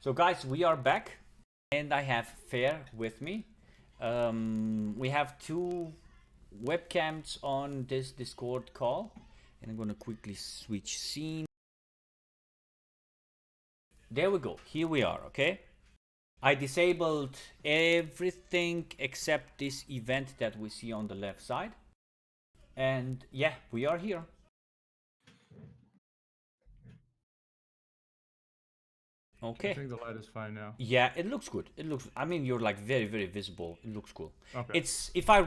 So guys, we are back and I have Fair with me. We have two webcams on this Discord call and I'm gonna quickly switch scene. There we go, here we are, okay? I disabled everything except this event that we see on the left side. And yeah, we are here. Okay. I think the light is fine now. Yeah, it looks good. It looks. I mean, you're like very, very visible. It looks cool. Okay. It's if I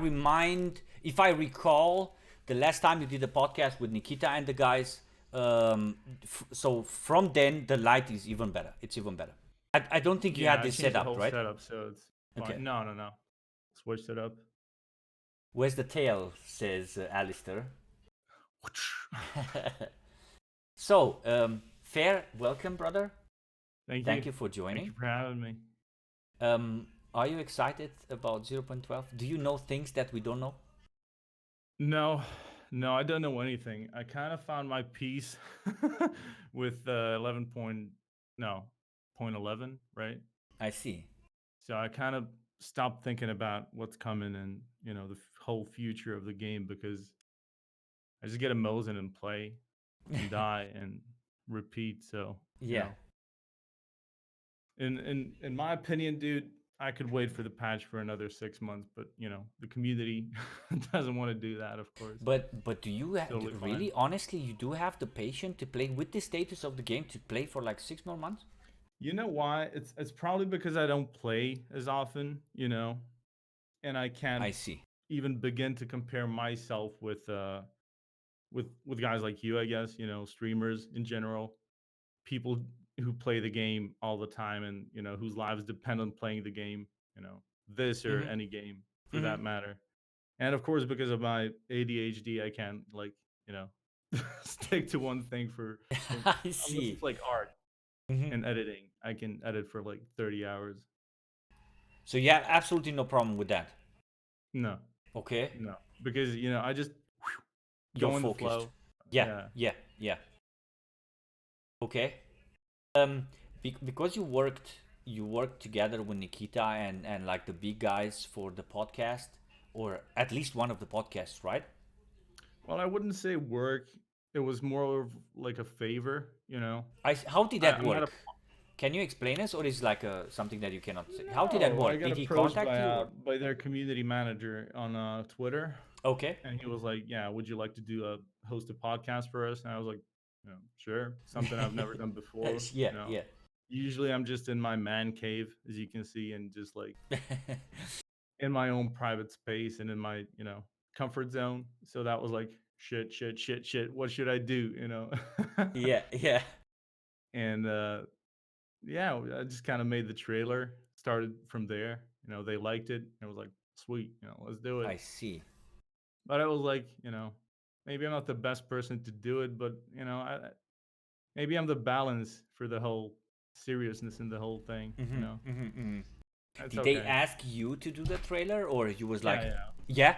recall, the last time you did a podcast with Nikita and the guys. So from then, the light is even better. It's even better. I don't think you had this set setup, the whole right? setup, so it's fine. Okay. No. Switched it up. Where's the tail? Says Alistair. So, Fair, welcome, brother. Thank you for joining. Thank you for having me. Are you excited about 0.12? Do you know things that we don't know? No, I don't know anything. I kind of found my peace with 11, right? I see. So I kind of stopped thinking about what's coming and the whole future of the game because I just get a Mosin and play and die and repeat. So Yeah. In my opinion, dude, I could wait for the patch for another 6 months, but the community doesn't want to do that, of course. But do you Totally really, fine. honestly, you do have the patience to play with the status of the game to play for like 6 more months? You know why? It's probably because I don't play as often, and I can't I see. even begin to compare myself with guys like you, I guess, streamers in general, people who play the game all the time and, whose lives depend on playing the game, this or Mm-hmm. any game for Mm-hmm. that matter. And of course, because of my ADHD, I can't like, stick to one thing for I unless see. it's like art Mm-hmm. and editing. I can edit for like 30 hours. So you have absolutely no problem with that. No, Okay. no, because I just You're go in the focused. flow. Yeah, Yeah. yeah. Okay. Because you worked together with Nikita and like the big guys for the podcast, or at least one of the podcasts, right? Well, I wouldn't say work. It was more of like a favor, How did I, that I'm not a work? Can you explain us, or is like something that you cannot say? How did that No, I work? got Did he approached contact you, or? by their community manager on Twitter, Okay. and he was like, "Yeah, would you like to do a host a podcast for us?" And I was like, "Sure." Something I've never done before. Yeah, yeah. Usually I'm just in my man cave, as you can see, and just like in my own private space and in my comfort zone. So that was like shit. What should I do? Yeah, yeah. And yeah, I just kind of made the trailer. Started from there. They liked it. And it was like, sweet. Let's do it. I see. But I was like, maybe I'm not the best person to do it, but maybe I'm the balance for the whole seriousness in the whole thing. That's Did they okay. ask you to do the trailer, or you was Yeah, like, yeah. yeah,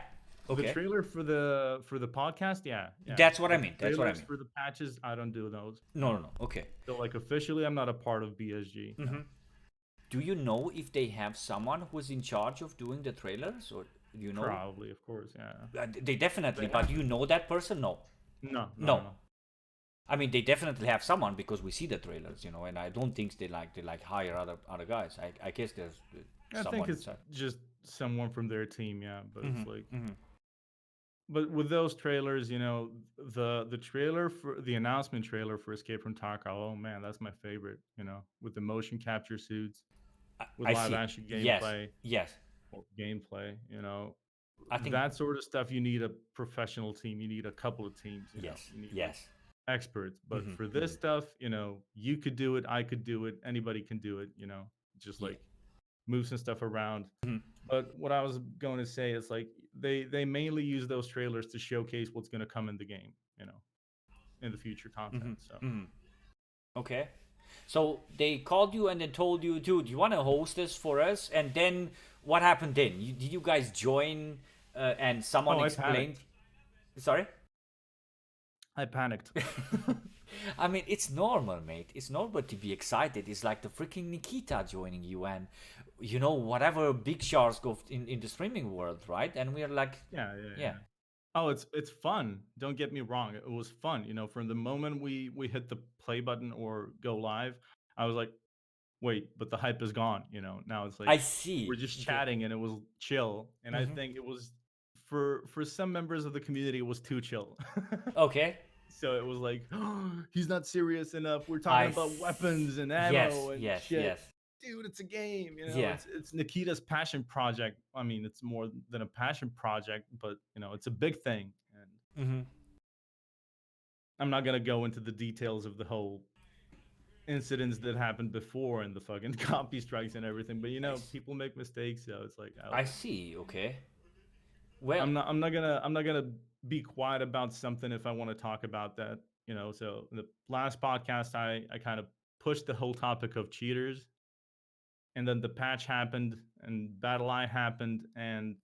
The okay? trailer for the podcast, yeah, yeah. That's what I But the mean. That's what I trailers mean. for the patches, I don't do those. No, No. no, no. Okay. So like officially, I'm not a part of BSG. No. Do you know if they have someone who's in charge of doing the trailers, or do you know? Probably, of course, yeah. They definitely, They but have you know that person? No. No. no. I mean, they definitely have someone because we see the trailers, and I don't think they hire other guys. I guess there's I think someone it's inside. just someone from their team, yeah. But it's like, but with those trailers, the trailer for the announcement trailer for Escape from Tarkov, oh man, that's my favorite. With the motion capture suits, with I live see. action Yes, gameplay, yes. or gameplay, I think that sort of stuff. You need a professional team. You need a couple of teams. yes, You need like yes. experts. But for this stuff, you could do it. I could do it. Anybody can do it. Just Yeah. like move some stuff around. But what I was going to say is like they mainly use those trailers to showcase what's going to come in the game, in the future content. So Okay. So they called you and then told you, dude, you want to host this for us? And then what happened then? Did you guys join and someone I explained? panicked. Sorry? I panicked. I mean, it's normal, mate. It's normal to be excited. It's like the freaking Nikita joining you, and whatever big stars go in the streaming world, right? And we're like, Yeah, yeah, yeah, yeah. Oh, it's fun. Don't get me wrong. It was fun. From the moment we hit the play button or go live, I was like, wait, but the hype is gone. Now it's like I see. we're just Okay. chatting and it was chill. And I think it was for some members of the community, it was too chill. Okay. So it was like, oh, he's not serious enough. We're talking I about weapons and Yes, ammo and yes, shit. yes. Dude, it's a game. Yeah. It's Nikita's passion project. I mean, it's more than a passion project, but it's a big thing. And Hmm. I'm not gonna go into the details of the whole incidents that happened before and the fucking copy strikes and everything. But I, s- people make mistakes, so it's like, oh I well. see. Okay. Well, I'm not gonna be quiet about something if I want to talk about that. So in the last podcast, I kind of pushed the whole topic of cheaters, and then the patch happened and Battle Eye happened, and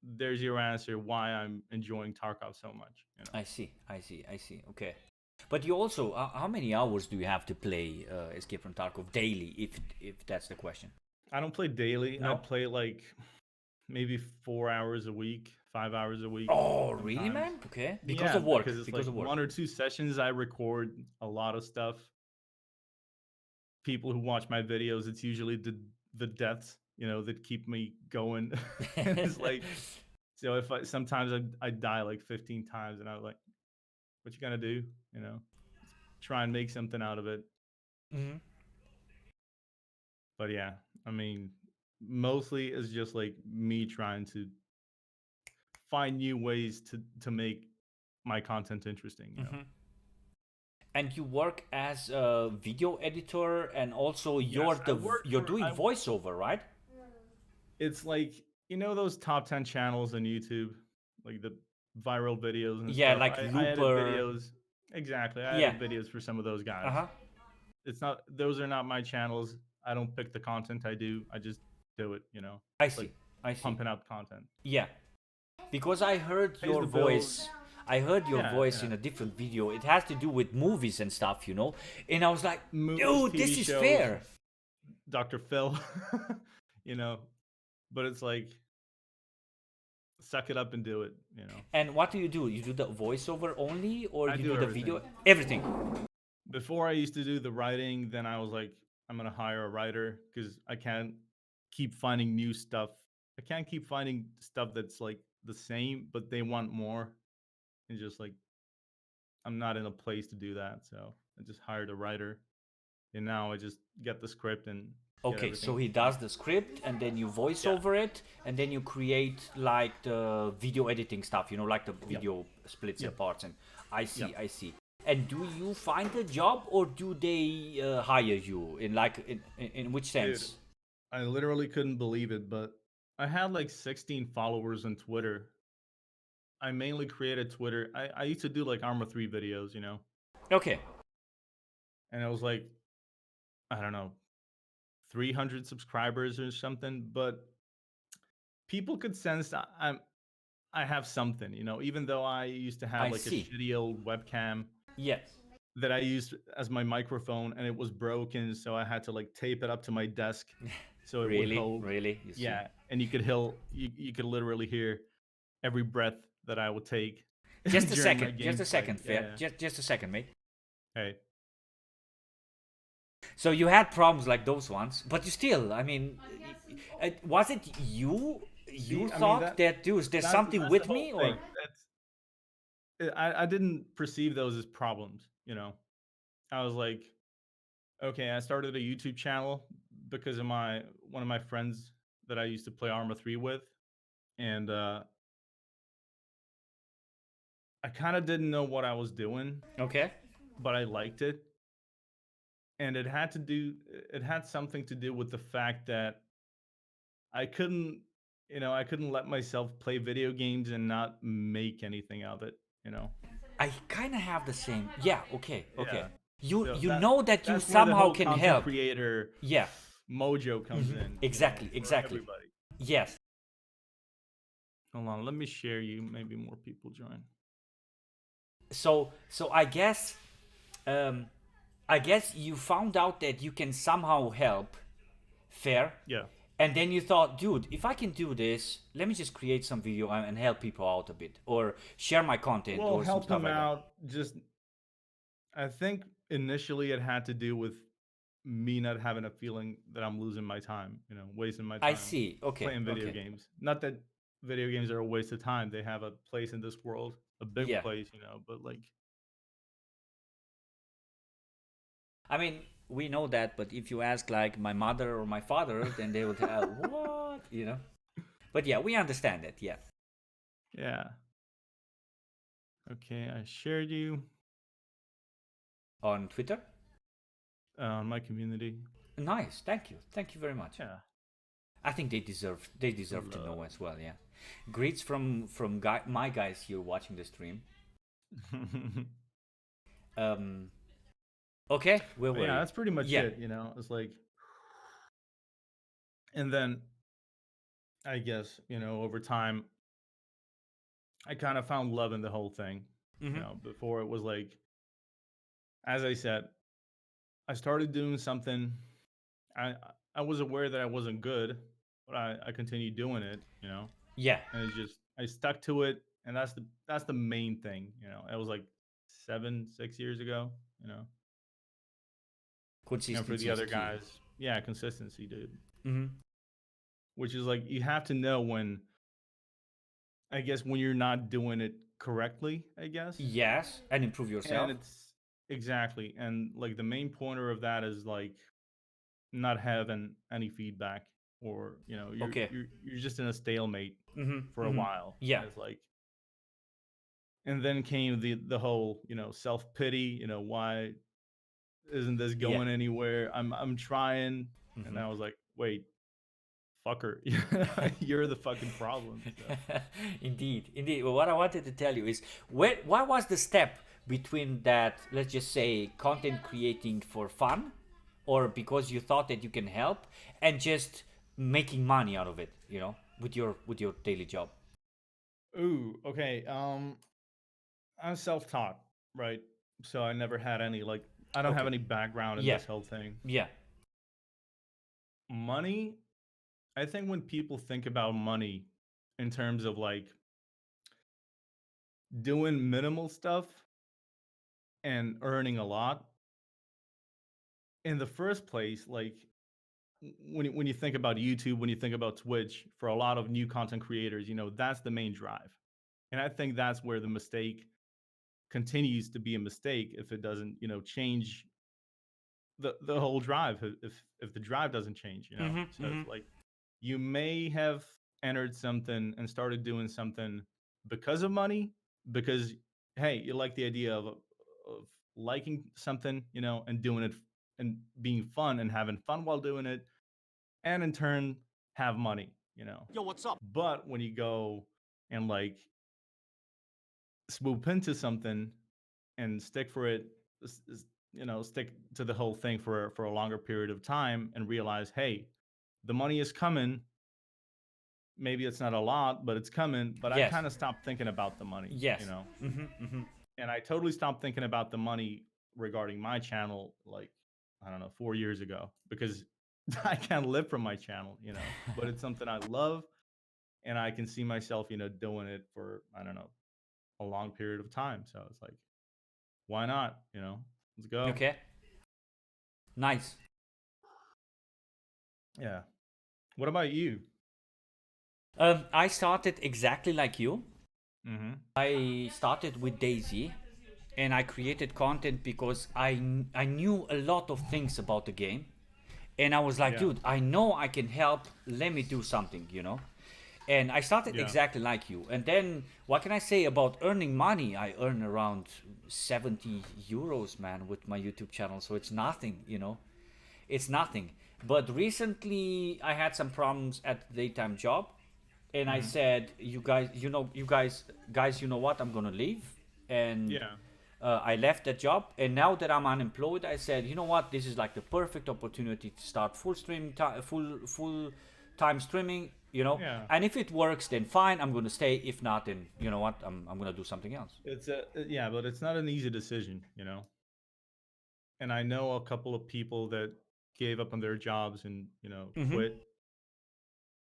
there's your answer why I'm enjoying Tarkov so much. I see. I see. I see. Okay. But you also, how many hours do you have to play Escape from Tarkov daily, if that's the question? I don't play daily. I No. play like maybe 4 hours a week, 5 hours a week Oh, really, sometimes. man? Okay. Because Yeah, of work. because it's Because like of work. 1 or 2 sessions. I record a lot of stuff. People who watch my videos, it's usually the deaths, that keep me going. And it's like, so if sometimes I die like 15 times, and I was like, what you gonna do? Try and make something out of it. Hmm. But yeah, I mean, mostly it's just like me trying to find new ways to make my content interesting. Hmm. And you work as a video editor, and also Yes, you're doing voiceover, right? it's like, those top 10 channels on YouTube, like the viral videos and Yeah, stuff. like I edit Looper. videos. Exactly. I Yeah. edit videos for some of those Uh guys. huh. It's not those are not my channels. I don't pick the content I do. I just do it. I Like see. I see. pumping out content. Yeah. Because I heard Pays your the bills. voice. I heard your Yeah, voice yeah. in a different video. It has to do with movies and stuff. And I was like, Movies, dude, TV this is shows, fair. Dr. Phil. you know, but it's like suck it up and do it. And what do? You do the voiceover only, or I you do do the video? everything. Everything. Before I used to do the writing, then I was like, I'm gonna hire a writer because I can't keep finding new stuff. I can't keep finding stuff that's like the same, but they want more. And just like I'm not in a place to do that. So I just hired a writer. And now I just get the script and get Okay, so everything he done. does the script, and then you voice Yeah. over it, and then you create like the video editing stuff, like the Yep. video splits and Yep. parts. And I see, Yep. I see. And do you find a job, or do they hire you in like in which Dude, sense? I literally couldn't believe it, but I had like 16 followers on Twitter. I mainly created Twitter. I used to do like Armor 3 videos. Okay, And it was like, I don't know, 300 subscribers or something. But people could sense I have something. Even though I used to have I like a see. shitty old webcam Yeah. that I used as my microphone and it was broken, so I had to like tape it up to my desk so it would Really, hold. really, you see. Yeah, and you could literally hear every breath that I would take Just a during my second, just a gameplay. second, Yeah, Fair. yeah. Just a second, mate. Hey, So you had problems like those ones, but you still, I mean, was it you? You see, I mean thought that, dude, there's something that's the with whole me, thing. or I didn't perceive those as problems. I was like, okay, I started a YouTube channel because of my one of my friends that I used to play Arma 3 with, and I kind of didn't know what I was doing, okay? but I liked it, and it had something to do with the fact that I couldn't let myself play video games and not make anything of it. I kind of have the same. Yeah, okay, okay. Yeah. You So you know that you that's where the somehow whole can content help. creator Yeah, mojo comes in, exactly, for exactly. everybody. Yes. Hold on, let me share you. Maybe more people join. So I guess um, I guess you found out that you can somehow help. Fair. Yeah. And then you thought, dude, if I can do this, let me just create some video and help people out a bit, or share my content, Well, or some help stuff him like that. out. Just I think initially it had to do with me not having a feeling that I'm losing my time, wasting my I time see. Okay. playing video Okay. games. Not that video games are a waste of time. They have a place in this world, a big Yeah. place, but like I mean, we know that, but if you ask like my mother or my father, then they would have what, you know. But yeah, we understand it. Yeah. yeah. Okay, I shared you On Twitter. on my community. Nice. Thank you. Thank you very much. Yeah. I think they deserve to know Love. as well. Yeah. Greets from my guys here watching the stream. Um. Okay. Where But were yeah, you? that's pretty much Yeah. it. It's like, and then I guess, over time, I kind of found love in the whole thing. Mm-hmm. Before it was like, as I said, I started doing something. I I was aware that I wasn't good, but I continued doing it, Yeah. and it's just I stuck to it, and that's the main thing. It was like 6 years ago, and for Consistency the is other key. guys, yeah, consistency, dude. Mm-hmm. Which is like you have to know when, I guess, when you're not doing it correctly, I guess. Yes, and improve And yourself. it's exactly, and like the main pointer of that is like not having any feedback, or you're Okay. you're you're just in a stalemate Mm-hmm. for a Mm-hmm. while, Yeah. and it's like, and then came the whole self-pity, why isn't this Yeah. going anywhere? I'm trying, and Mm-hmm. I was like, wait, fucker, you're the fucking problem. So Indeed, indeed. Well, what I wanted to tell you is, what was the step between that, let's just say, content creating for fun, or because you thought that you can help, and just making money out of it, with your daily job. ooh, okay, I'm self-taught, right? So I never had any, like, I don't have Okay. any background in Yeah. this whole thing. Yeah. Money, I think when people think about money in terms of like doing minimal stuff and earning a lot, in the first place, like when you think about YouTube, when you think about Twitch, for a lot of new content creators, that's the main drive. And I think that's where the mistake continues to be a mistake if it doesn't, change the whole drive, if the drive doesn't change, Mm-hmm. so Mm-hmm. it's like you may have entered something and started doing something because of money, because hey, you like the idea of liking something, and doing it and being fun and having fun while doing it, and in turn have money, Yo, what's up? but when you go and like swoop into something and stick for it, stick to the whole thing for a longer period of time and realize, hey, the money is coming. Maybe it's not a lot, but it's coming. But I Yes. kind of stopped thinking about the money, Yes. Mm-hmm. Mm-hmm. and I totally stopped thinking about the money regarding my channel, like, I don't know, 4 years ago, because I can't live from my channel, but it's something I love, and I can see myself, doing it for, I don't know, a long period of time. So it's like, why not? Let's go. Okay. Nice. Yeah. What about you? I started exactly like you. Mm-hmm. I started with Daisy, and I created content because I knew a lot of things about the game, and I was like, Yeah. dude, I know I can help. Let me do something. And I started Yeah. exactly like you. And then what can I say about earning money? I earn around 70 euros, man, with my YouTube channel, so it's nothing. It's nothing. But recently I had some problems at the daytime job, and I Mm-hmm. said, you know what? I'm gonna leave, and Yeah. I left that job. And now that I'm unemployed, I said, you know what? This is like the perfect opportunity to start full time streaming. Yeah. And if it works, then fine. I'm gonna stay. If not, then you know what? I'm gonna do something else. Yeah, but it's not an easy decision, and I know a couple of people that gave up on their jobs and Mm-hmm. quit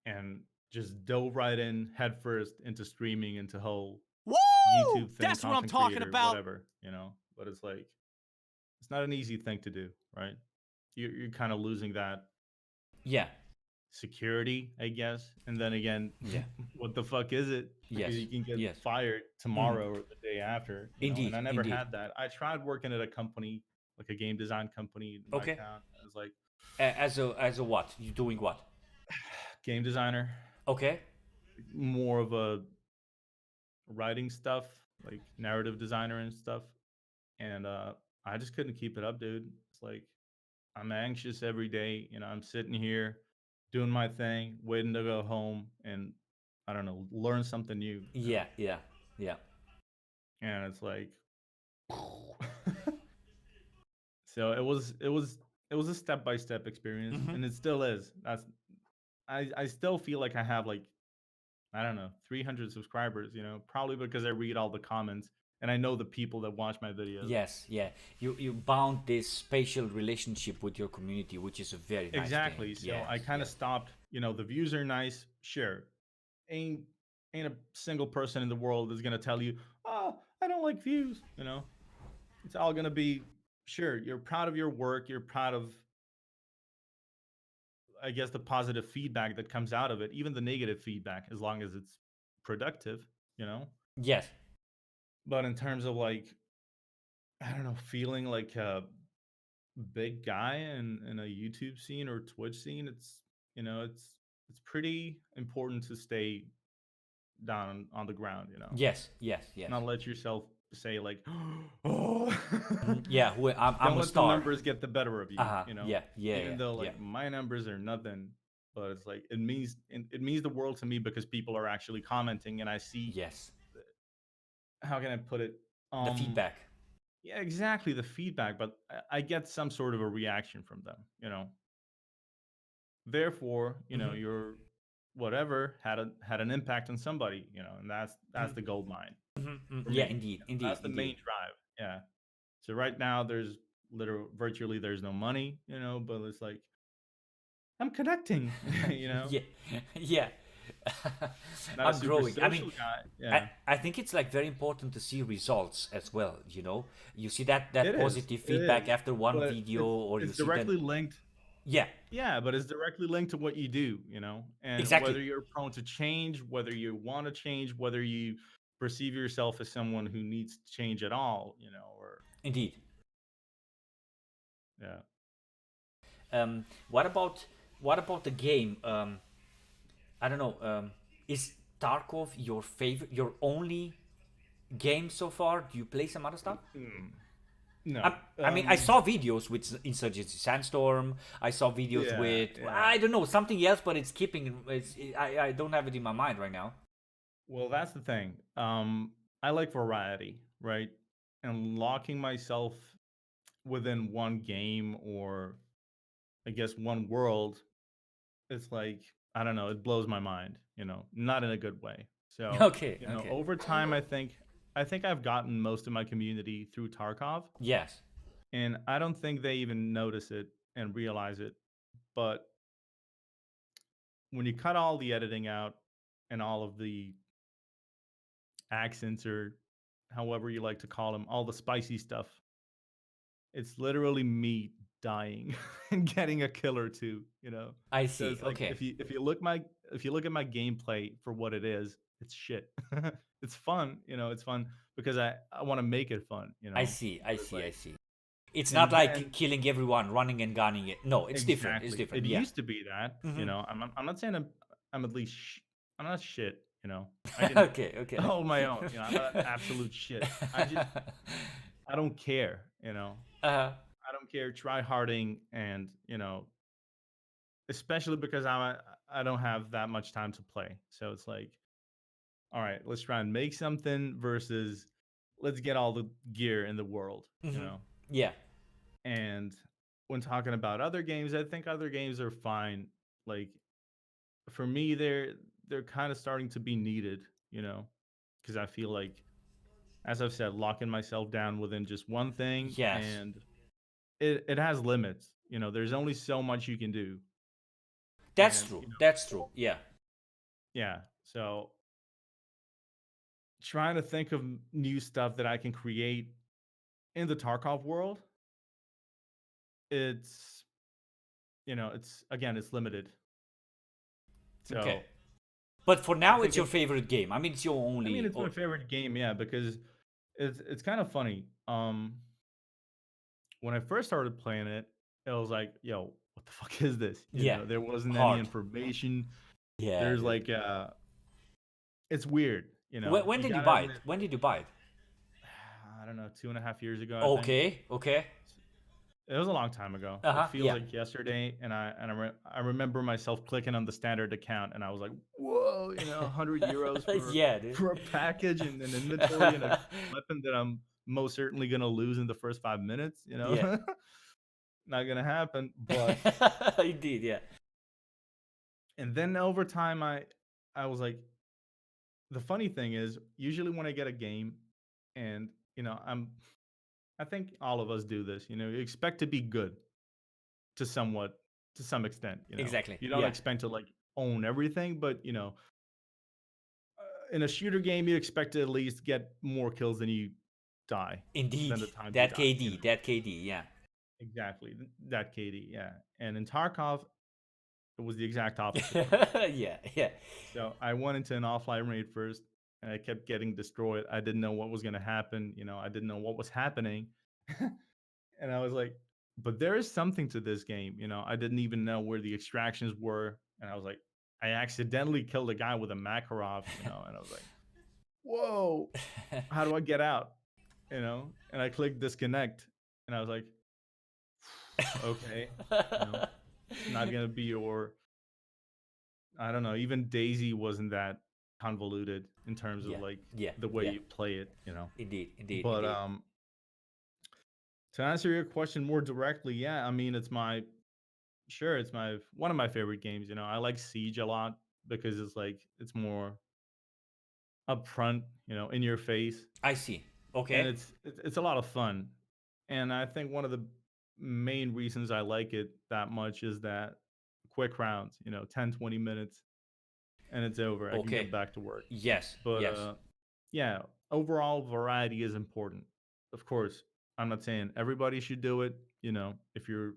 and just dove right in headfirst into streaming, into whole Woo! YouTube thing, That's what I'm content talking creator, about. whatever. But it's like it's not an easy thing to do, right? You're kind of losing that Yeah. security, I guess. And then again, Yeah. what the fuck is it? Because Yes. you can get Yes. fired Mm. tomorrow or the day after, and Indeed. I never Indeed. had that. I tried working at a company, like a game design company in my Okay. town. I was like, As a what? You doing what? game designer, Okay. more of a writing stuff, like narrative designer and stuff. And I just couldn't keep it up, dude. It's like I'm anxious every day. I'm sitting here doing my thing, waiting to go home and I don't know, learn something new, Yeah. Yeah. Yeah. And it's like so it was a step-by-step experience Mm-hmm. and it still is. I still feel like I have like I don't know, 300 subscribers, probably because I read all the comments and I know the people that watch my videos. Yes. Yeah. You bound this spatial relationship with your community, which is a very nice thing. Exactly. So I Yes. kind of Yes. stopped, the views are nice, sure. Ain't ain't a single person in the world that's gonna tell you, oh, I don't like views, It's all gonna be sure, you're proud of your work, you're proud of I guess the positive feedback that comes out of it, even the negative feedback, as long as it's productive. Yes. But in terms of like, I don't know, feeling like a big guy in a YouTube scene or Twitch scene, it's pretty important to stay down on the ground. Yes. Yes. Yes. Not let yourself say like, oh, Mhm. Yeah. I'm don't a let the star. numbers get the better of Uh you. huh. Yeah. Yeah. Even Yeah. though Yeah. like my numbers are nothing, but it's like it means the world to me because people are actually commenting and I see Yes. how can I put it? The Um, feedback. yeah, exactly the feedback, but I get some sort of a reaction from them. Therefore, Mm-hmm. your whatever had an impact on somebody, and that's the gold mine Mm-hmm. for Yeah. me. Indeed. That's Indeed. the Indeed. main drive. Yeah. So right now there's virtually there's no money, but it's like I'm connecting, you know. Yeah. Yeah. Not a I'm super growing. I mean, social guy. I, Yeah. I think it's like very important to see results as well. You see that It is. positive It feedback is. after one But video, it's or you it's see that. directly linked. Yeah. Yeah, but it's directly linked to what you do, and Exactly. whether you're prone to change, whether you want to change, whether you perceive yourself as someone who needs to change at all, or Indeed. yeah. What about the game? I don't know. Is Tarkov your favorite, your only game so far? Do you play some other stuff? Mm, no. I mean, I saw videos with Insurgency Sandstorm. I saw videos Yeah, with, yeah. I don't know, something else, but it's keeping. I don't have it in my mind right now. Well, that's the thing. I like variety, right? And locking myself within one game or I guess one world, it's like I don't know, it blows my mind, not in a good way. So, Okay, okay. over time I think I've gotten most of my community through Tarkov, Yes. and I don't think they even notice it and realize it. But when you cut all the editing out and all of the accents or however you like to call them, all the spicy stuff, it's literally me dying and getting a kill or two. I So see. it's like Okay. if you look at my gameplay for what it is, it's shit. It's fun, it's fun because I want to make it fun, I see. I but it's see. I like see. It's not and like then killing everyone, running and gunning it. No, it's different. It's exactly. different. It Yeah. used to be that, Hmm. I'm not saying I'm at least I'm not shit. I can Okay. Okay. hold my own, I'm not absolute shit. I don't care. uh, I don't care try harding and especially because I don't have that much time to play. So it's like, all right, let's try and make something versus let's get all the gear in the world, you hmm. know. Yeah. And when talking about other games, I think other games are fine. Like for me, they're kind of starting to be needed, because I feel like, as I've said, locking myself down within just one thing Yes. and it has limits. There's only so much you can do, That's and true. That's true. Yeah. yeah. So trying to think of new stuff that I can create in the Tarkov world, it's it's again it's limited. Okay. So But for I now, think it's your favorite game. I mean, it's your I mean only. it's my favorite game, yeah, because it's kind of funny. When I first started playing it, it was like, yo, what the fuck is this? Yeah. There wasn't any Hard. information. Yeah. There's like it's weird, When You did you gotta buy it? admit, When did you buy it? I don't know, 2.5 years ago, I think. Okay. Okay. It was a long time ago. Uh It huh. feels Yeah. like yesterday, and I remember myself clicking on the standard account, and I was like, "Whoa, 100 euros Yeah, dude. for a package and an inventory and a weapon that I'm most certainly gonna lose in the first 5 minutes." Yeah. Not gonna happen. But Indeed. Yeah. and then over time, I was like, the funny thing is, usually when I get a game, and I think all of us do this. You expect to be good to somewhat to some extent. Exactly. You don't Yeah. expect to like own everything, but in a shooter game, you expect to at least get more kills die Indeed. than the times you That die. KD. That KD. Yeah. Exactly that, Katie. Yeah, and in Tarkov, it was the exact opposite for me. Yeah. Yeah. So I went into an offline raid first, and I kept getting destroyed. I didn't know what was going to happen. I didn't know what was happening, and I was like, "But there is something to this game." I didn't even know where the extractions were, and I was like, I accidentally killed a guy with a Makarov, and I was like, "Whoa, how do I get out?" And I clicked disconnect, and I was like, "Okay, it's not gonna be your." I don't know. Even Daisy wasn't that convoluted in terms of Yeah. like Yeah. the way Yeah. you play it. Indeed. Indeed. But Indeed. to answer your question more directly, yeah, I mean it's my one of my favorite games. I like Siege a lot because it's more upfront, in your face, I see. and Okay. it's a lot of fun. And I think one of the main reasons I like it that much is that quick rounds, 10, 20 minutes, and it's over. I can Okay. get back to work. Yes. But Yes. yeah, overall variety is important. Of course, I'm not saying everybody should do it. If you're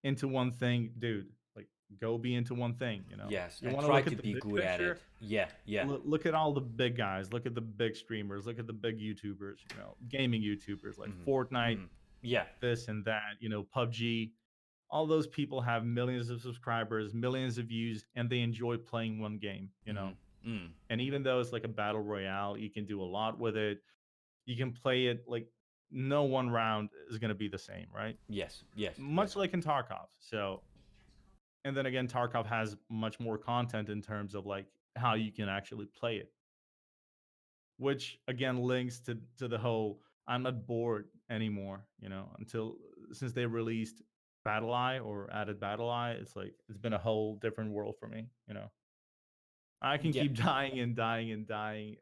into one thing, dude, like go be into one thing. Yes. You And want to try look to at the be big good at it. picture. Yeah. Yeah. Look at all the big guys. Look at the big streamers. Look at the big YouTubers. Gaming YouTubers like Fortnite, Mm. Yeah. this and that. PUBG. All those people have millions of subscribers, millions of views, and they enjoy playing one game. Mm. And even though it's like a battle royale, you can do a lot with it. You can play it like no one round is going to be the same, right? Yes. Yes. Much Yes. like in Tarkov. So, and then again, Tarkov has much more content in terms of like how you can actually play it, which again links to the whole I'm not bored anymore, until since they released Battle Eye or added Battle Eye, it's like it's been a whole different world for me. I can Yeah. keep dying and dying and dying.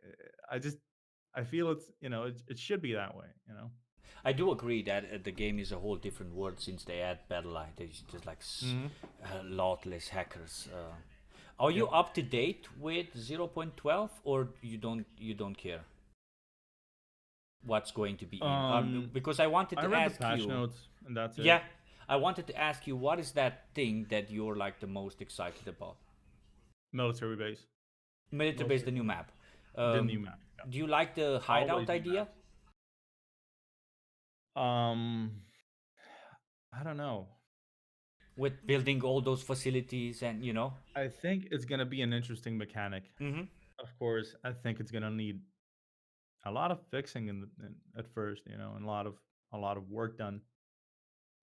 I feel it should be that way. I do agree that the game is a whole different world since they add battle line. There's just like Hmm. a lot less hackers. Are you Yep. up to date with 0.12 or you don't care what's going to be in? Um, Because I wanted I to read the ask patch you. notes and that's it. Yeah, I wanted to ask you what is that thing that you're like the most excited about? Military base, Military most base, the new certainly. map. The new Um, map. Yeah. do you like the hideout Always new idea maps. Um, I don't know. with building all those facilities and you know? I think it's gonna be an interesting mechanic. Mm-hmm. Of course, I think it's gonna need a lot of fixing at first, and a lot of work done.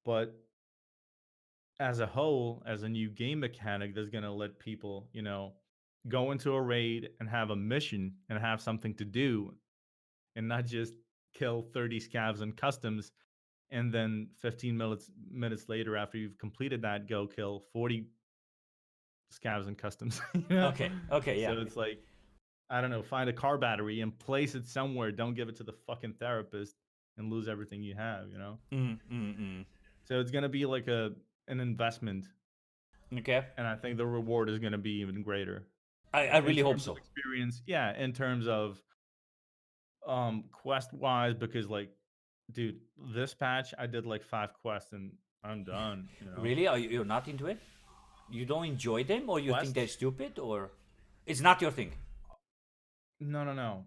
But as a whole, as a new game mechanic that's gonna let people, go into a raid and have a mission and have something to do and not just kill 30 scavs and customs and then 15 minutes later after you've completed that go kill 40 scavs and customs. Okay. Okay. So Yeah. it's like, I don't know, find a car battery and place it somewhere. Don't give it to the fucking therapist and lose everything you have. Mm, mm, mm. So it's gonna be like an investment, Okay. and I think the reward is gonna be even greater I in really hope terms of so. experience. Yeah, in terms of quest wise, because like, dude, this patch I did like 5 quests and I'm done. You know, Really? You're not into it? You don't enjoy them, or you think they're quests. stupid, or it's not your thing? No, no, no.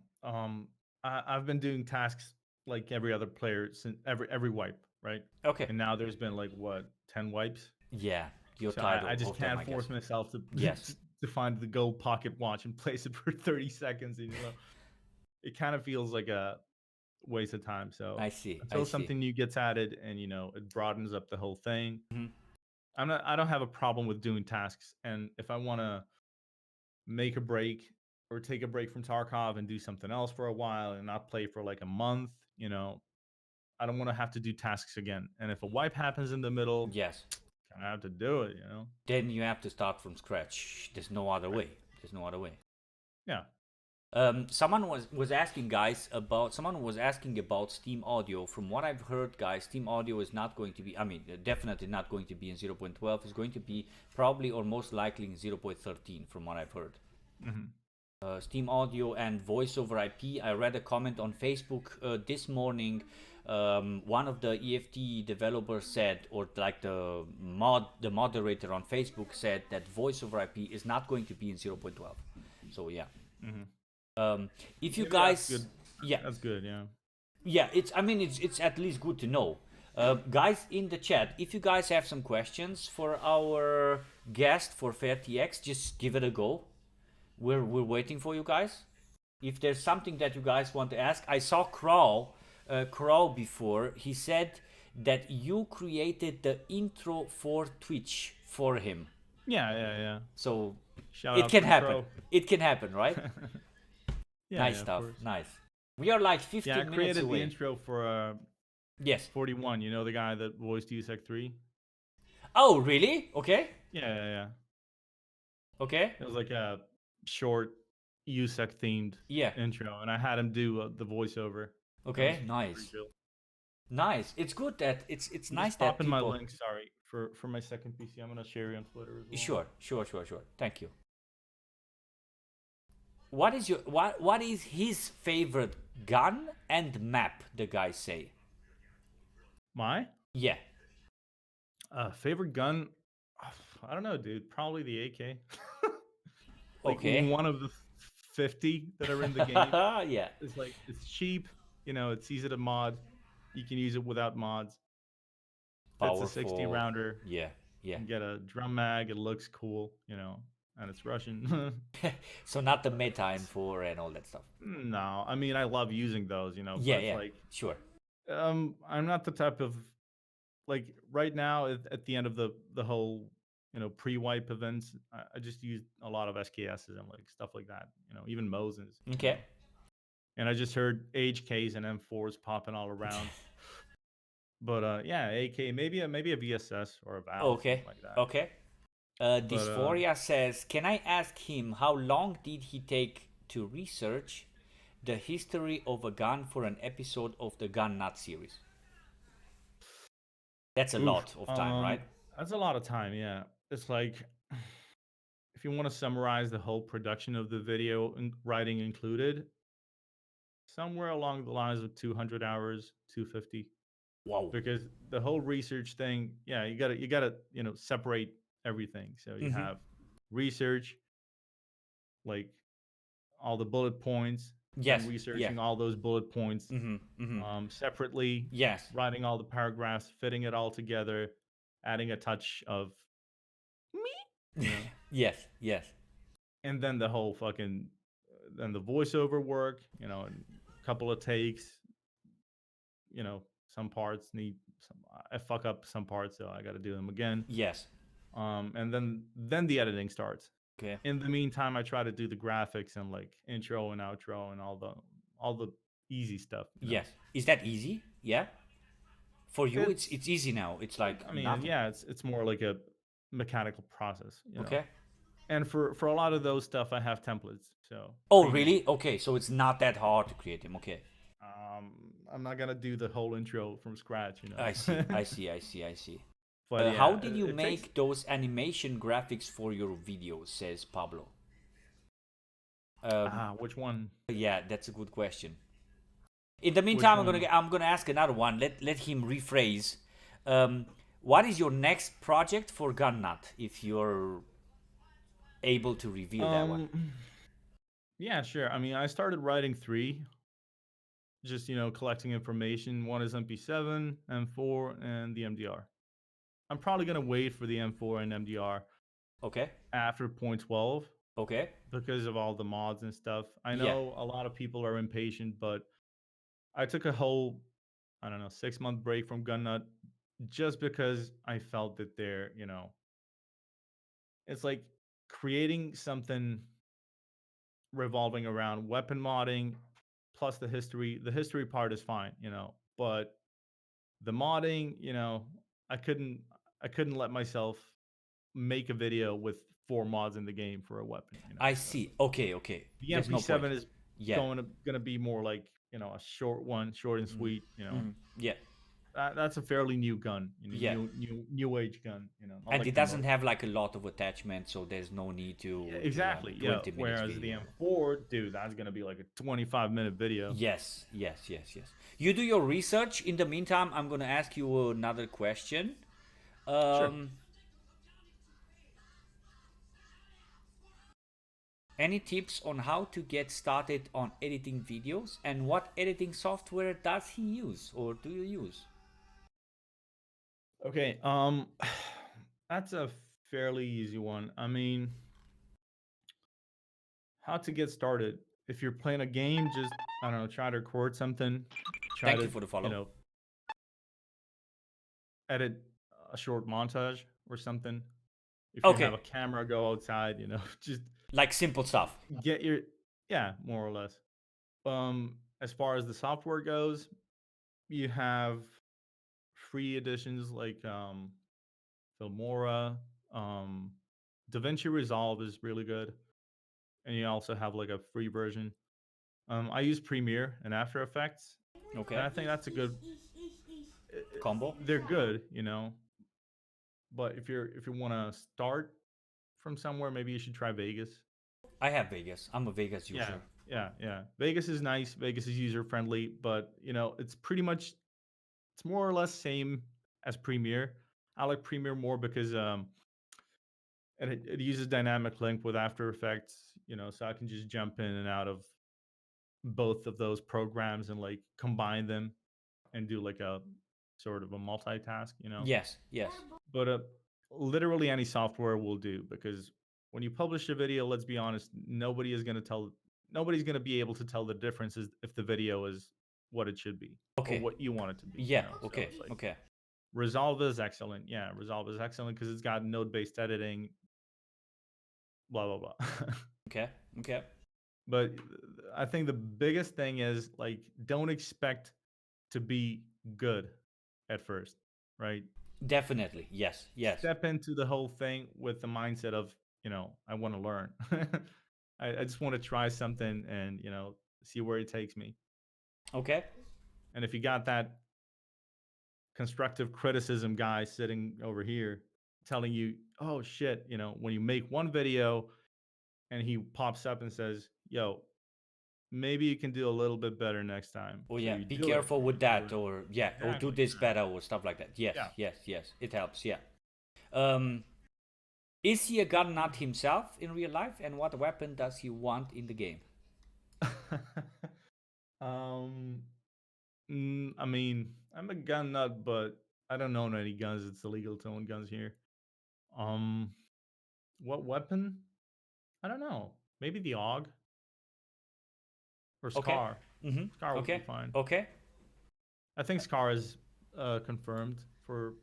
I've been doing tasks like every other player since every wipe, right? Okay. And now there's been like what 10 wipes. Yeah, you're So tired I just of them, can't I guess. force myself to Yes, to find the gold pocket watch and place it for 30 seconds. And, you know, it kind of feels like a waste of time. So I see. I until see. something new gets added and you know it broadens up the whole thing, Mhm. I don't have a problem with doing tasks. And if I want to make a break or take a break from Tarkov and do something else for a while and not play for like a month, you know, I don't want to have to do tasks again. And if a wipe happens in the middle, Yes. I have to do it, you know? Then you have to start from scratch. There's no other Right. way. There's no other way. Yeah. Someone was asking about Steam Audio. From what I've heard, guys, Steam Audio is not going to be. I mean, definitely not going to be in 0.12. It's going to be probably or most likely in 0.13. From what I've heard. Hmm. Steam Audio and Voice over IP. I read a comment on Facebook this morning. One of the EFT developers said, or like the moderator on Facebook said that Voice over IP is not going to be in 0.12. So yeah. Hmm. If you Maybe that's guys, good. yeah, That's good. Yeah. yeah, it's. I mean, it's at least good to know. Guys in the chat, if you guys have some questions for our guest for FairTX, just give it a go. We're waiting for you guys. If there's something that you guys want to ask, I saw Crow before. He said that you created the intro for Twitch for him. Yeah. Yeah. Yeah. So Shout it out can for happen. Crow. It can happen, right? Yeah. Nice Yeah. Of stuff. course. Nice. We are like Yeah. I 15 minutes created the away. intro for Yes. 41. You know, the guy that voiced USEC 3? Oh, really? Okay. Yeah. Yeah. Yeah. Okay. It was like a short USEC themed Yeah. intro, and I had him do the voiceover. That was Okay. pretty Nice. chill. Nice. It's good that it's I'm nice just that popping my people. link. Sorry for my second PC. I'm gonna share you on Twitter as well. Sure. Sure. Sure. Sure. Thank you. What is his favorite gun and map? The guys say. My Yeah. favorite gun. I don't know, dude. Probably the AK. Like Okay. one of the 50 that are in the game. Yeah. It's like it's cheap. You know, it's easy to mod. You can use it without mods. Fits a 60 Powerful. rounder. Yeah. Yeah. You get a drum mag. It looks cool. You know, and it's Russian. So not the But meta it's M4 and all that stuff. no. I mean, I love using those. You know, Yeah. but it's Yeah. like Sure. I'm not the type of like right now at the end of the whole pre-wipe events. I just use a lot of SKSs and like stuff like that. You know, even Mosins. You Okay. know, and I just heard HKs and M4s popping all around. But yeah, AK maybe a VSS or a Val Okay. something like that. Okay. But Dysphoria says, can I ask him how long did he take to research the history of a gun for an episode of the Gun Nut series? That's a oof, lot of time, right? that's a lot of time. Yeah, it's like if you want to summarize the whole production of the video, writing included, somewhere along the lines of 200 hours, 250. Wow. Because the whole research thing, yeah, you gotta separate everything. So you Mm-hmm. have research, like all the bullet points, then Yes. Yeah. researching all those bullet points Mm-hmm. Mm-hmm. separately, Yes. writing all the paragraphs, fitting it all together, adding a touch of me, you know, Yes. Yes. and then the whole fucking, then the voiceover work, and a couple of takes, some parts need some, I fuck up some parts, so I got to do them again. Yes. And then the editing starts. Okay. In the meantime, I try to do the graphics and like intro and outro and all the easy stuff. Yes. Is that easy? Yeah. For you, it's It's it's easy now. It's like I mean, nothing. yeah, it's more like a mechanical process. Okay. And for a lot of those stuff, I have templates, so Oh, pre-made. really? Okay. So it's not that hard to create them. Okay. Um, I'm not gonna do the whole intro from scratch, you I know. see, I see, I see, I see. But How yeah, did you it takes. make those animation graphics for your videos? Says Pablo. Um, Which one? yeah, that's a good question. In the Which meantime, one? I'm gonna ask another one. Let him rephrase. Um, what is your next project for Gunnut? If you're able to reveal that one. Um, yeah, sure. I mean, I started writing three, just collecting information. One is MP7, M4, and the MDR. I'm probably gonna wait for the M4 and MDR Okay. after point 12 Okay. because of all the mods and stuff. I Yeah. know a lot of people are impatient, but I took a whole, I don't know, 6 month break from Gunnut just because I felt that it's like creating something revolving around weapon modding plus the history. The history part is fine, but the modding, I couldn't I couldn't let myself make a video with four mods in the game for a weapon, I So see. Okay. Okay. the There's no point. MP7 is Yeah. gonna be more like a short one, short and sweet. Yeah. That's a fairly new gun, Yeah. new age gun. Not And like it the doesn't most. have like a lot of attachments, so there's no need Yeah, to have exactly. Yeah. 20 minutes Whereas the video. M4, dude, that's gonna be like a 25-minute video. Yes, yes, yes, yes. You do your research. In the meantime, I'm gonna ask you another question. Sure. Um, any tips on how to get started on editing videos, and what editing software does he use or do you use? Okay. That's a fairly easy one. I mean, how to get started? If you're playing a game, just I don't know, try to record something, try Thank you to for the follow. edit a short montage or something. If you have Okay, a camera, go outside. Just like simple stuff. get your yeah, more or less. As far as the software goes, you have free editions like Filmora, um, DaVinci Resolve is really good, and you also have like a free version. I use Premiere and After Effects, and Okay, I think that's a good. combo. They're good, but if you want to start from somewhere, maybe you should try Vegas. I have Vegas. I'm a Vegas Yeah, user. yeah. Vegas is nice. Vegas is user friendly, but it's more or less same as Premiere. I like Premiere more because and it uses dynamic link with After Effects, so I can just jump in and out of both of those programs and like combine them and do like a sort of a multitask. Yes, yes. But literally any software will do because when you publish a video, let's be honest, nobody's going to be able to tell the differences if the video is what it should be or Okay. what you want it to be, Yeah. So Okay. it's like Okay. Resolve is excellent. Yeah, Resolve is excellent because it's got node-based editing, blah blah blah. Okay. Okay. But I think the biggest thing is like don't expect to be good at first, right? Definitely. Yes. Yes. Step into the whole thing with the mindset of, I want to learn. I just want to try something and, see where it takes me. Okay. And if you got that constructive criticism guy sitting over here telling you, oh shit, when you make one video and he pops up and says, yo, maybe you can do a little bit better next time. Oh So yeah. you Be do it. careful with Or that, or yeah, or do exactly, this better, exactly. or stuff like that. Yes. Yeah. Yes. Yes. It helps. Yeah. Um, is he a gun nut himself in real life, and what weapon does he want in the game? um, I mean, I'm a gun nut, but I don't own any guns. It's illegal to own guns here. Um, what weapon? I don't know. Maybe the AUG or Okay. Scar. Mm-hmm. Scar would be Okay. fine. Okay. I think Scar is confirmed for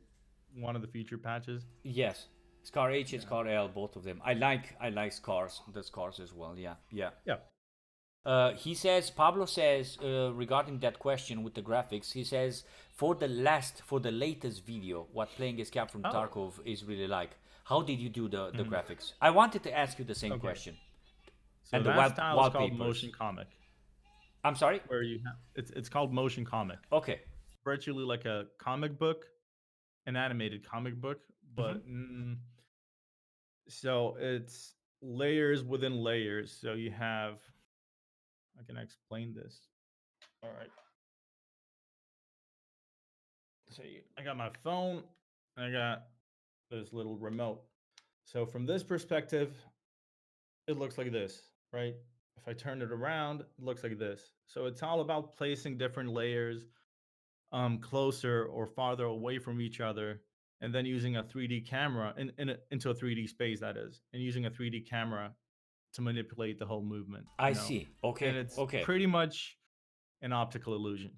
one of the future patches. Yes. Scar H and Yeah. Scar L, both of them. I like scars, the scars as well. Yeah. Yeah. Yeah. He says, Pablo says, regarding that question with the graphics, he says, for the latest video, what playing Escape from Oh. Tarkov is really like. How did you do the Mhm. graphics? I wanted to ask you the same Okay. question. So And the that style is called wallpapers. motion comic. I'm sorry. where you have it's called motion comic. Okay. Virtually like a comic book, an animated comic book, Hmm. but so it's layers within layers. So you have, how can I explain this? All right. So I got my phone, and I got this little remote. So from this perspective, it looks like this, right? If I turn it around, it looks like this. So it's all about placing different layers closer or farther away from each other, and then using a 3D camera into a 3D space, that is, and using a 3D camera to manipulate the whole movement, I see. and Okay. it's Okay. pretty much an optical illusion.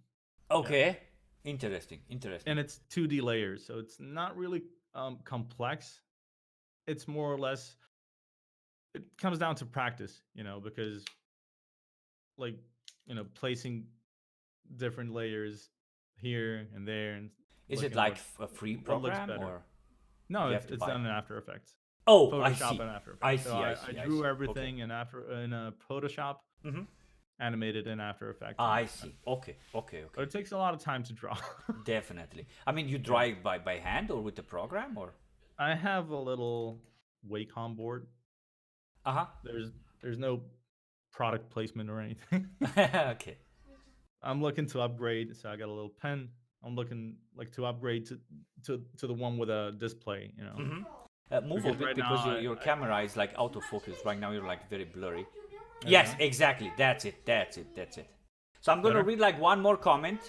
Yeah, Okay. Interesting. Interesting. and it's 2D layers, so it's not really complex. It's more or less, it comes down to practice, because like placing different layers here and there and Is it looking like a free what looks program better. or No, you it's have to it's buy? done in After Effects, Oh, I Photoshop, see. and After I Effects. So see. I I see. I drew see. Okay. everything in a Photoshop, Mm-hmm. animated in After Effects, and I see. Okay. Okay. but Okay. it takes a lot of time to draw. Definitely. I mean, you Yeah, draw it by hand or with the program or? I have a little Wacom board. Uh There's there's no product placement or anything. huh. Okay. I'm looking to upgrade, so I got a little pen. I'm looking like to upgrade to the one with a display, Mm-hmm. Move a because bit right now because your I camera is like autofocus. Right now you're like very blurry. Yes, yeah, exactly. That's it. That's it. That's it. So I'm gonna better. read like one more comment.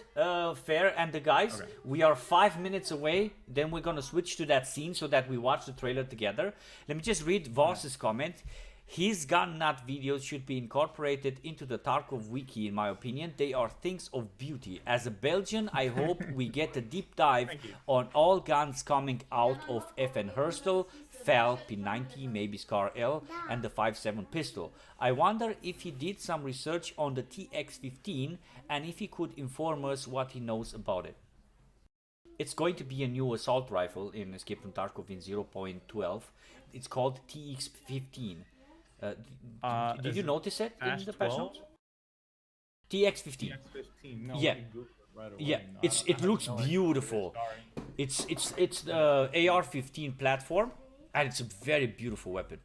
Fair and the guys, Okay. we are 5 minutes away. Then we're gonna switch to that scene so that we watch the trailer together. Let me just read Okay. Voss's comment. His gun nut videos should be incorporated into the Tarkov wiki, in my opinion. They are things of beauty. As a Belgian, I hope we get a deep dive Thank you. on all guns coming out of FN Herstal, FAL, P90, maybe Scar L, and the 5.7 pistol. I wonder if he did some research on the TX15 and if he could inform us what he knows about it. It's going to be a new assault rifle in Escape from Tarkov in 0.12. It's called TX15. Did Is you it notice it in Ash the patch 12? notes? TX15. TX15. No, let Yeah, me Google it right yeah. away. No, It I have looks no idea what it is. beautiful. Sorry. It's the AR-15 platform, and it's a very beautiful weapon.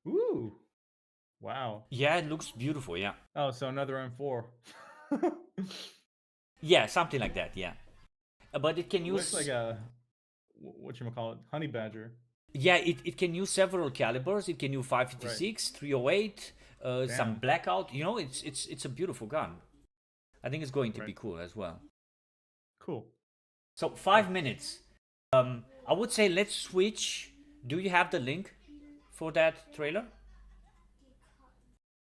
Ooh. Wow. Yeah, it looks beautiful. Yeah, Oh, so another M4. yeah, something like that. Yeah, but it can Looks like use. a what you call it, honey badger. Yeah, it can use several calibers. It can use Right. 556, 308, some Damn. blackout. You know, it's a beautiful gun. I think it's going to Right. be cool as well. Cool. So Nice. 5 minutes. I would say let's switch. Do you have the link for that trailer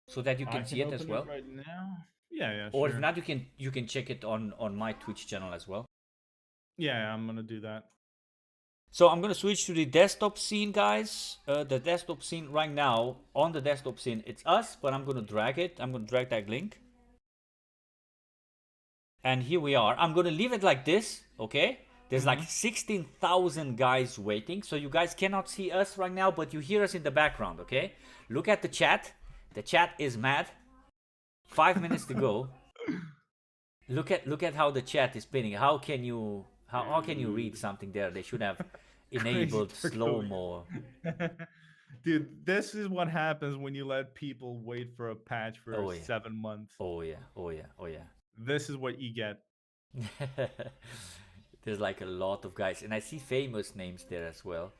so that you I can see can it as open it well? right now. Yeah, yeah, Or if sure. not, you can check it on my Twitch channel as well. Yeah, I'm gonna do that. So I'm gonna switch to the desktop scene, guys. The desktop scene right now, on the desktop scene, it's us, but I'm gonna drag it. I'm gonna drag that link. And here we are. I'm gonna leave it like this, okay? There's like Mm-hmm. 16,000 guys waiting, so you guys cannot see us right now, but you hear us in the background, okay? Look at the chat. The chat is mad. 5 minutes to go. Look at how the chat is spinning. How can you read Dude. something there? They should have Crazy enabled slow Turkovian. mo. Dude, this is what happens when you let people wait for a patch for Oh yeah. 7 months. Oh yeah. Oh yeah. Oh yeah. This is what you get. There's like a lot of guys, and I see famous names there as well.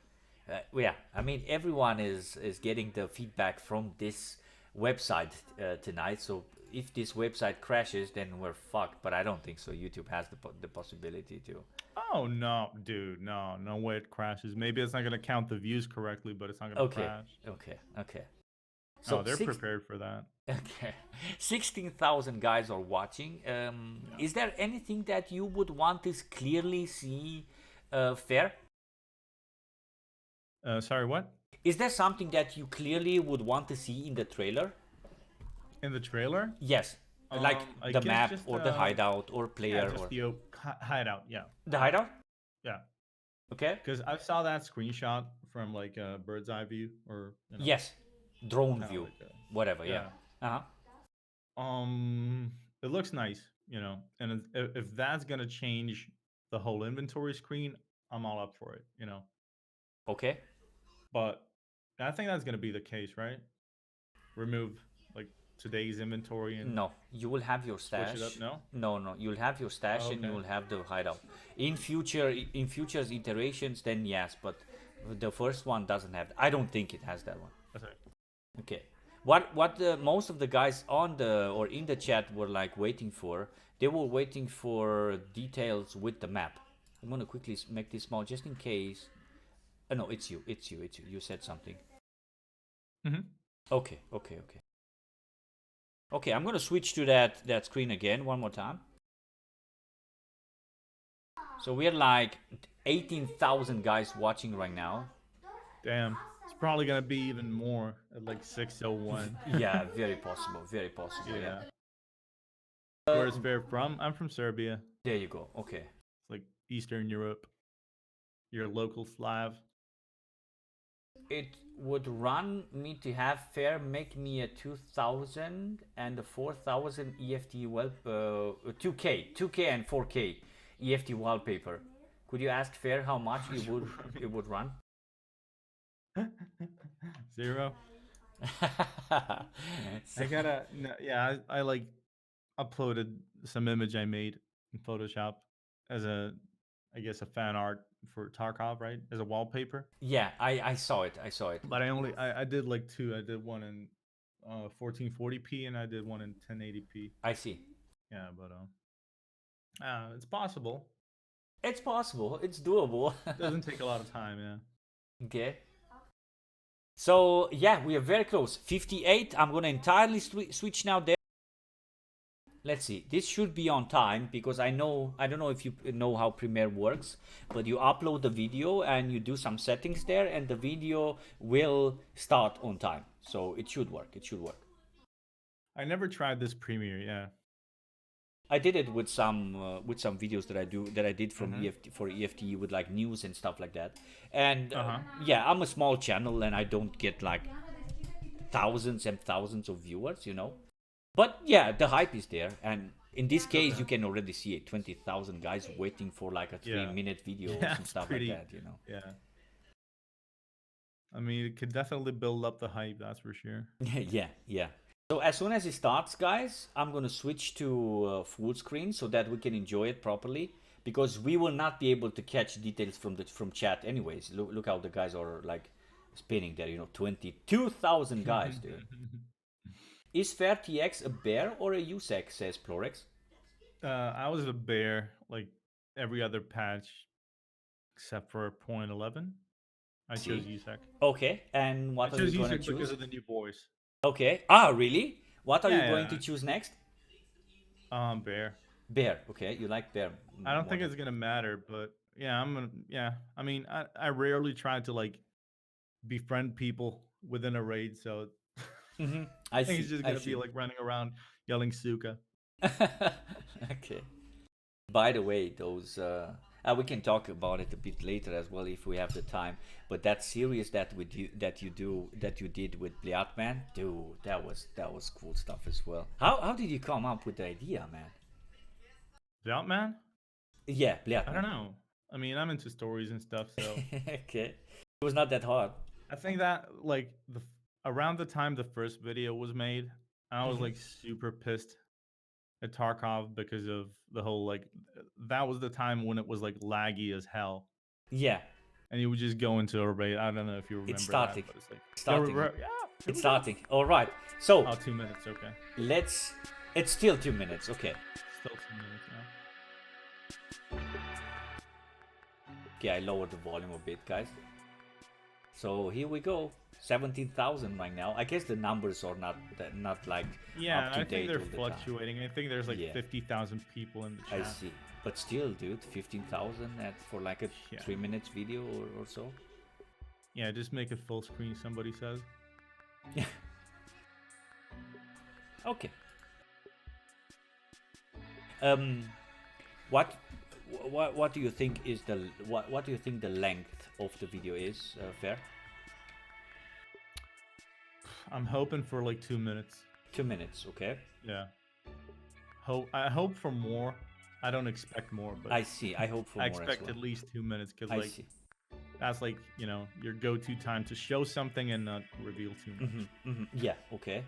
Yeah, I mean everyone is getting the feedback from this website tonight. So if this website crashes, then we're fucked. But I don't think so. YouTube has the possibility to. Oh no, dude, no way it crashes. Maybe it's not gonna count the views correctly, but it's not gonna Okay, crash. okay, okay. Oh, So they're six. prepared for that. Okay, 16,000 guys are watching. Yeah. Is there anything that you would want to clearly see, fair? Sorry, what? Is there something that you clearly would want to see in the trailer? In the trailer? Yes, like I the guess map just or the hideout or yeah, player just or the hideout. Yeah, the hideout. yeah. Okay. Because I saw that screenshot from like a bird's eye view, or Yes. drone kind of view, like a whatever. Yeah. yeah. Uh huh. It looks nice, and if that's gonna change the whole inventory screen, I'm all up for it. Okay. But I think that's gonna be the case, right? Remove like today's inventory and No, you will have your switch it up. stash. No. No, no, you'll have your stash Oh, and you okay. will have the hideout. In future's iterations, then yes, but the first one doesn't have. I don't think it has that one. That's right. Okay. What most of the guys on the or in the chat were like waiting for? They were waiting for details with the map. I'm gonna quickly make this small just in case. No, it's you. It's you. It's you. You said something. Mm-hmm. Okay. Okay. Okay. Okay. I'm gonna switch to that screen again one more time. So we're like 18,000 guys watching right now. Damn. It's probably gonna be even more at like 6:01. Yeah, very possible. Very possible. Yeah. Yeah. Where's Fair from? I'm from Serbia. There you go. Okay. It's like Eastern Europe. Your local Slav. It would run me to have fair make me a 2000 and a 4000 EFT 2K and 4K EFT wallpaper. Could you ask fair how much it would run? 0. I gotta, no, yeah, I like uploaded some image I made in Photoshop as I guess, a fan art for Tarkov, right? As a wallpaper. Yeah, I saw it. I saw it. But I did like two. I did one in 1440p and I did one in 1080p. I see. Yeah, but it's possible. It's possible. It's doable. It doesn't take a lot of time, yeah. Okay. So yeah, we are very close. 58. I'm gonna entirely switch now there. Let's see. This should be on time because I don't know if you know how Premiere works, but you upload the video and you do some settings there, and the video will start on time. So it should work. It should work. I never tried this Premiere, yeah. I did it with some videos that I did from Mhm. EFT for EFT with like news and stuff like that. And Uh-huh. yeah, I'm a small channel and I don't get like thousands and thousands of viewers. But yeah, the hype is there, and in this case, Okay. you can already see it. 20,000 guys waiting for like a 3-minute video or Yeah, some it's stuff pretty, like that. yeah. I mean, it could definitely build up the hype, that's for sure. Yeah, yeah. So as soon as it starts, guys, I'm gonna switch to full screen so that we can enjoy it properly. Because we will not be able to catch details from chat, anyways. Look how the guys are like spinning there. 22,000 guys, dude. Is FairTX a bear or a USEC? Says Plorex. I was a bear like every other patch except for point 11. I chose See. USEC. Okay, and I what are you chose gonna USEC because choose? of the new voice. Okay. Ah, really? What are you going Yeah, to choose next? bear. Bear. Okay, you like bear I don't more think than. it's gonna matter, but yeah, I'm gonna. Yeah, I mean, I rarely try to like befriend people within a raid, so I I think it's see. just I gonna be see. like running around yelling "Suka." Okay. By the way, those we can talk about it a bit later as well if we have the time. But that series that you did with Bliatman, dude, that was cool stuff as well. How did you come up with the idea, man? Is it out, man? Yeah, I don't Bliatman. know. I mean, I'm into stories and stuff, so Okay, it was not that hard. I think that like around the time the first video was made, I was like super pissed at Tarkov because of the whole like that was the time when it was like laggy as hell. Yeah, And you would just go into a raid. I don't know if you it's remember that, starting. but it's like yeah, Starting. yeah, here It's we go. starting. All right. So Oh, 2 minutes. Okay, let's. It's still 2 minutes. Okay. still 2 minutes now. Okay, I lowered the volume a bit, guys. So here we go. 17,000 right now. I guess the numbers are not like Yeah, up to I date think they're all the time. fluctuating. I think there's like Yeah. 50,000 people in the I chat. see. But still, dude, 15,000 for like a Yeah. 3 minutes video or so. Yeah, just make it full screen. Somebody says. Yeah. Okay. Um, what what do you think is what do you think the length of the video is? Fair? I'm hoping for like 2 minutes. 2 minutes, okay. Yeah. I hope for more. I don't expect more, but I see. I hope for I more as expect well. at least 2 minutes because I like see. that's like your go-to time to show something and not reveal too much. Yeah, okay.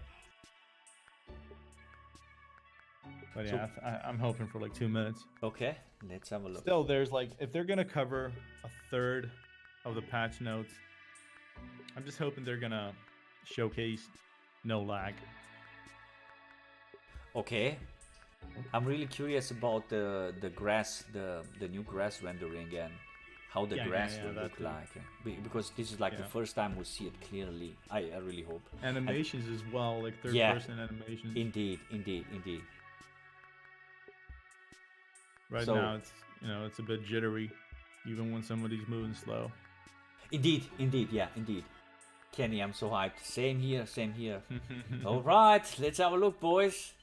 But yeah, I'm hoping for like 2 minutes. Okay, let's have a look. Still, there's like if they're gonna cover a third of the patch notes, I'm just hoping they're gonna showcase no lag. Okay. I'm really curious about the grass, the new grass rendering and how the grass will look like. Because this is like the first time we see it clearly. I really hope. Animations as well, like third-person animations. Indeed. Right now, it's a bit jittery, even when somebody's moving slow. Indeed, yeah, indeed. Kenny, I'm so hyped. Same here. All right, let's have a look, boys.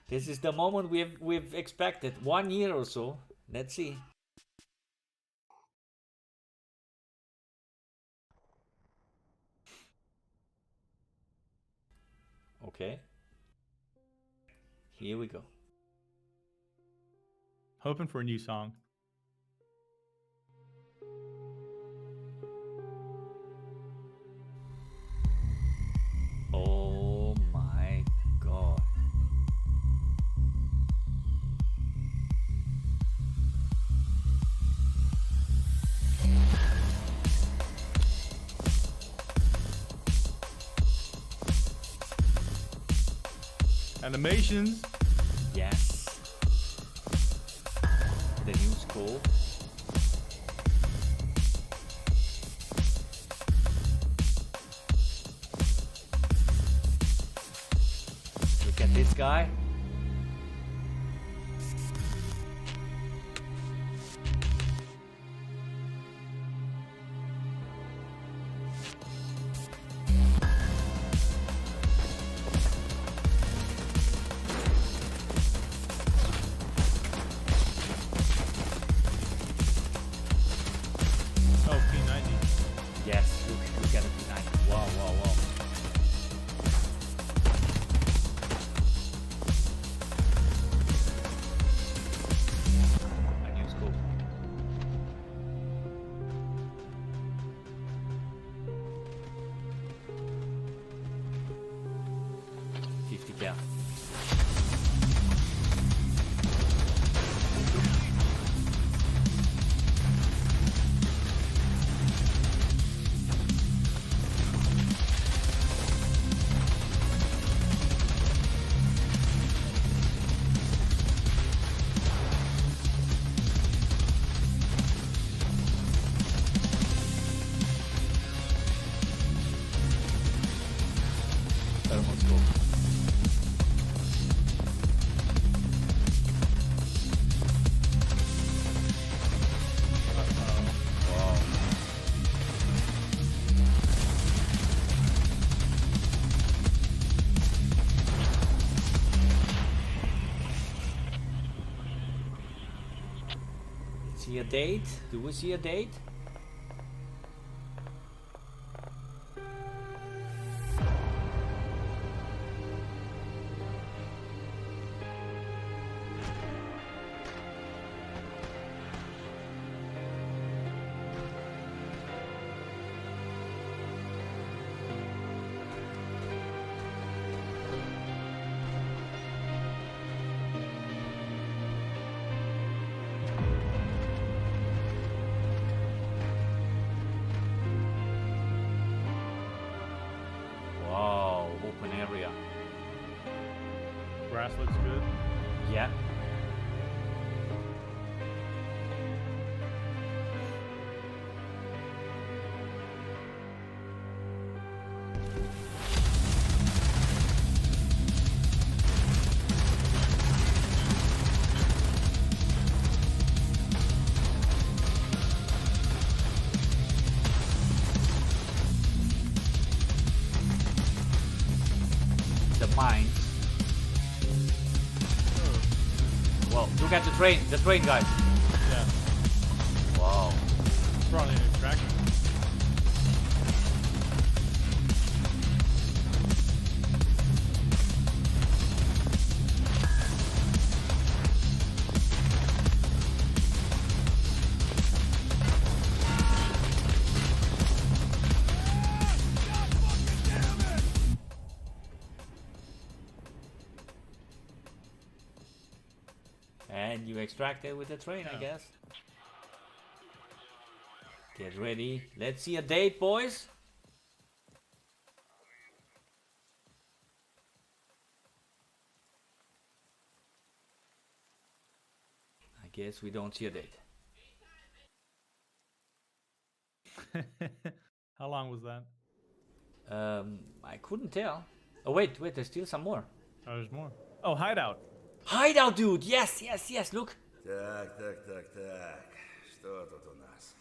This is the moment we've expected. 1 year or so. Let's see. Okay. Here we go. Hoping for a new song. Oh my god. Animations. Yes. The new school. Look at this guy. Oh, P90. Yes, look at it tonight. Wow. A new school. $50,000. Thermal scope. Wow. See a date? Do we see a date? Wow, open area. Grass looks good. Yeah. The mines. Well, look at the train, guys. Yeah. Wow. Probably an attraction. extract it with the train, I Yeah. guess. Get ready. Let's see a date, boys. I guess we don't see a date. How long was that? I couldn't tell. Oh wait, there's still some more. Oh, there's more. Oh, hideout. Hideout, dude. Yes, yes, yes. Look. Так. Что тут у нас?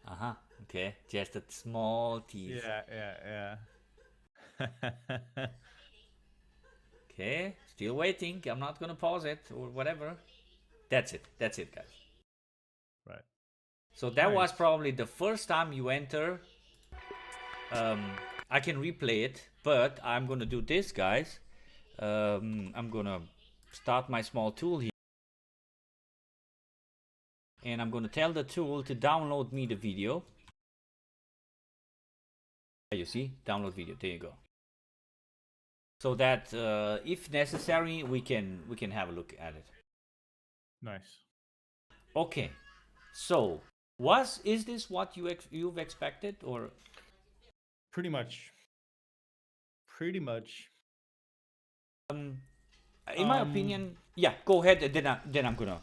Uh-huh. Okay, just a small tease. Yeah. Okay, still waiting. I'm not gonna pause it or whatever. That's it. That's it, guys. Right. So that was Nice. probably the first time you enter. I can replay it, but I'm gonna do this, guys. I'm gonna start my small tool here, and I'm gonna tell the tool to download me the video. You see, download video. There you go. So that if necessary, we can have a look at it. Nice. Okay. So is this what you've expected, or Pretty much. in my opinion? Yeah, go ahead. Then I'm gonna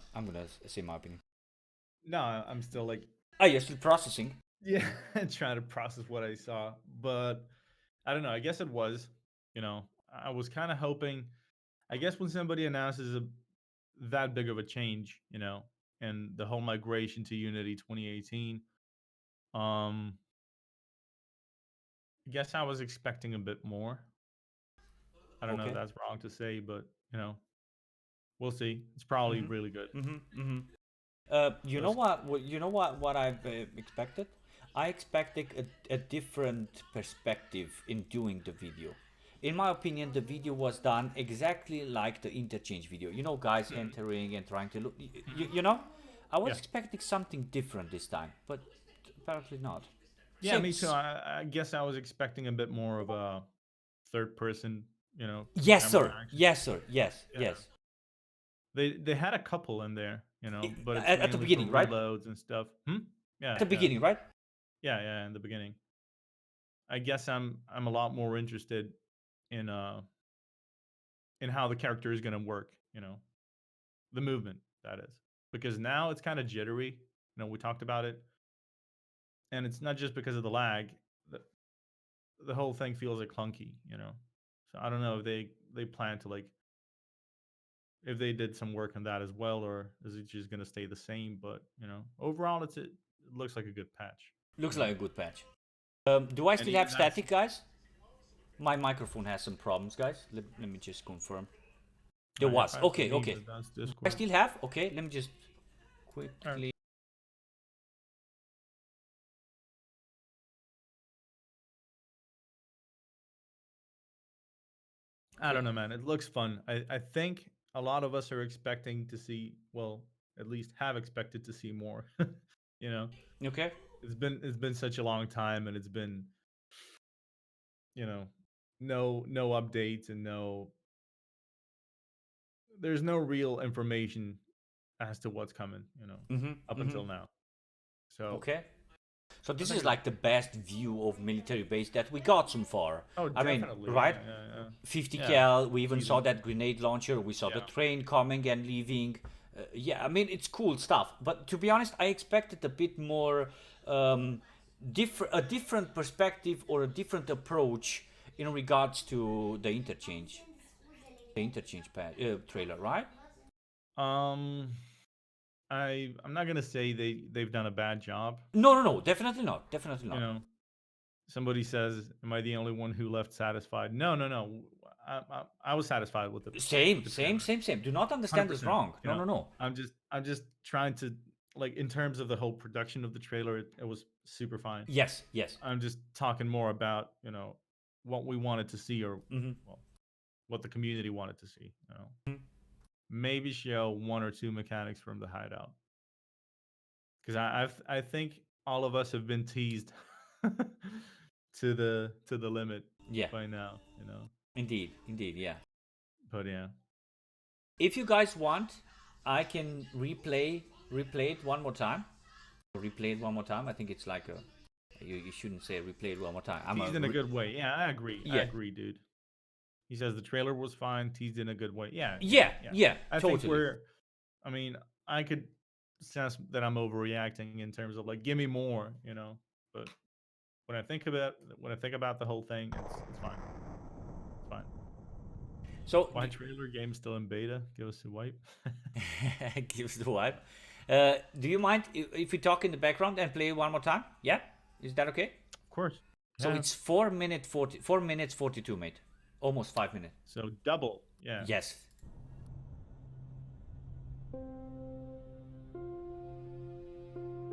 say my opinion. No, I'm still like, Oh, you're still processing. yeah, trying to process what I saw, but I don't know. I guess it was, I was kind of hoping. I guess when somebody announces that big of a change, and the whole migration to Unity 2018, um, I guess I was expecting a bit more. I don't know if Okay. that's wrong to say, but we'll see. It's probably really good. You So know what? You know what I've expected? I expected a different perspective in doing the video. In my opinion, the video was done exactly like the interchange video. You know, guys entering and trying to look. You know, I was yeah, expecting something different this time, but apparently not. yeah, me too. Six. I guess I was expecting a bit more of a third person, Yes, camera sir. action. Yes, sir. Yes, Yeah, yes. they had a couple in there, but it's At the mainly for beginning, right? reloads and stuff. At Yeah, the beginning, right? yeah. In the beginning, I guess I'm a lot more interested in how the character is going to work. The movement, that is, because now it's kind of jittery. We talked about it, and it's not just because of the lag. The, the whole thing feels like clunky. So I don't know if they plan to, like, if they did some work on that as well, or is it just going to stay the same? But overall, it looks like a good patch. Looks You know, like a good patch. Do I and still even have that's static, guys? My microphone has some problems, guys. Let me just confirm. There not your was. patch for Okay, me, okay. but that's I Discord. still have. Okay, let me just All right. quickly. I don't know, man. It looks fun. I think a lot of us are expecting to see, well, at least have expected to see more. you know, Okay. it's been such a long time, and it's been, you know, no updates, and there's no real information as to what's coming, up until now. So Okay. So I this think is it's like the best view of military base that we got so far. oh, I mean, definitely, right? yeah. 50 Yeah, cal. We it's even saw easy. that grenade launcher. We saw the Yeah. train coming and leaving. Yeah, I mean it's cool stuff. But to be honest, I expected a bit more a different perspective or a different approach in regards to the trailer, right? Um, I'm not gonna say they've done a bad job. No, definitely not, definitely You not. know, somebody says, "Am I the only one who left satisfied?" No. I was satisfied with Same, the same, trailer, same, same. Do not hundred understand this percent. wrong. No, no, no. I'm just trying to, like, in terms of the whole production of the trailer, it was super fine. Yes, yes. I'm just talking more about what we wanted to see, or well, what the community wanted to see. Maybe show one or two mechanics from the hideout, because I think all of us have been teased to the limit Yeah, by now. indeed, indeed, yeah. But yeah, If you guys want, I can replay it one more time. Replay it one more time. I think it's like a you shouldn't say replay it one more time. Teased in a good way. Yeah, I agree. I Yeah. agree, dude. He says the trailer was fine, teased in a good way. Yeah. Yeah, I totally. think I mean, I could sense that I'm overreacting in terms of like, give me more, you know. But when I think about the whole thing, it's fine. It's fine. So Why trailer game still in beta? Give us a wipe. gives the vibe. Do you mind if we talk in the background and play one more time? Yeah, is that okay? Of course. So Yeah. it's 4 minutes 42, mate. Almost 5 minutes. So double. Yeah. Yes.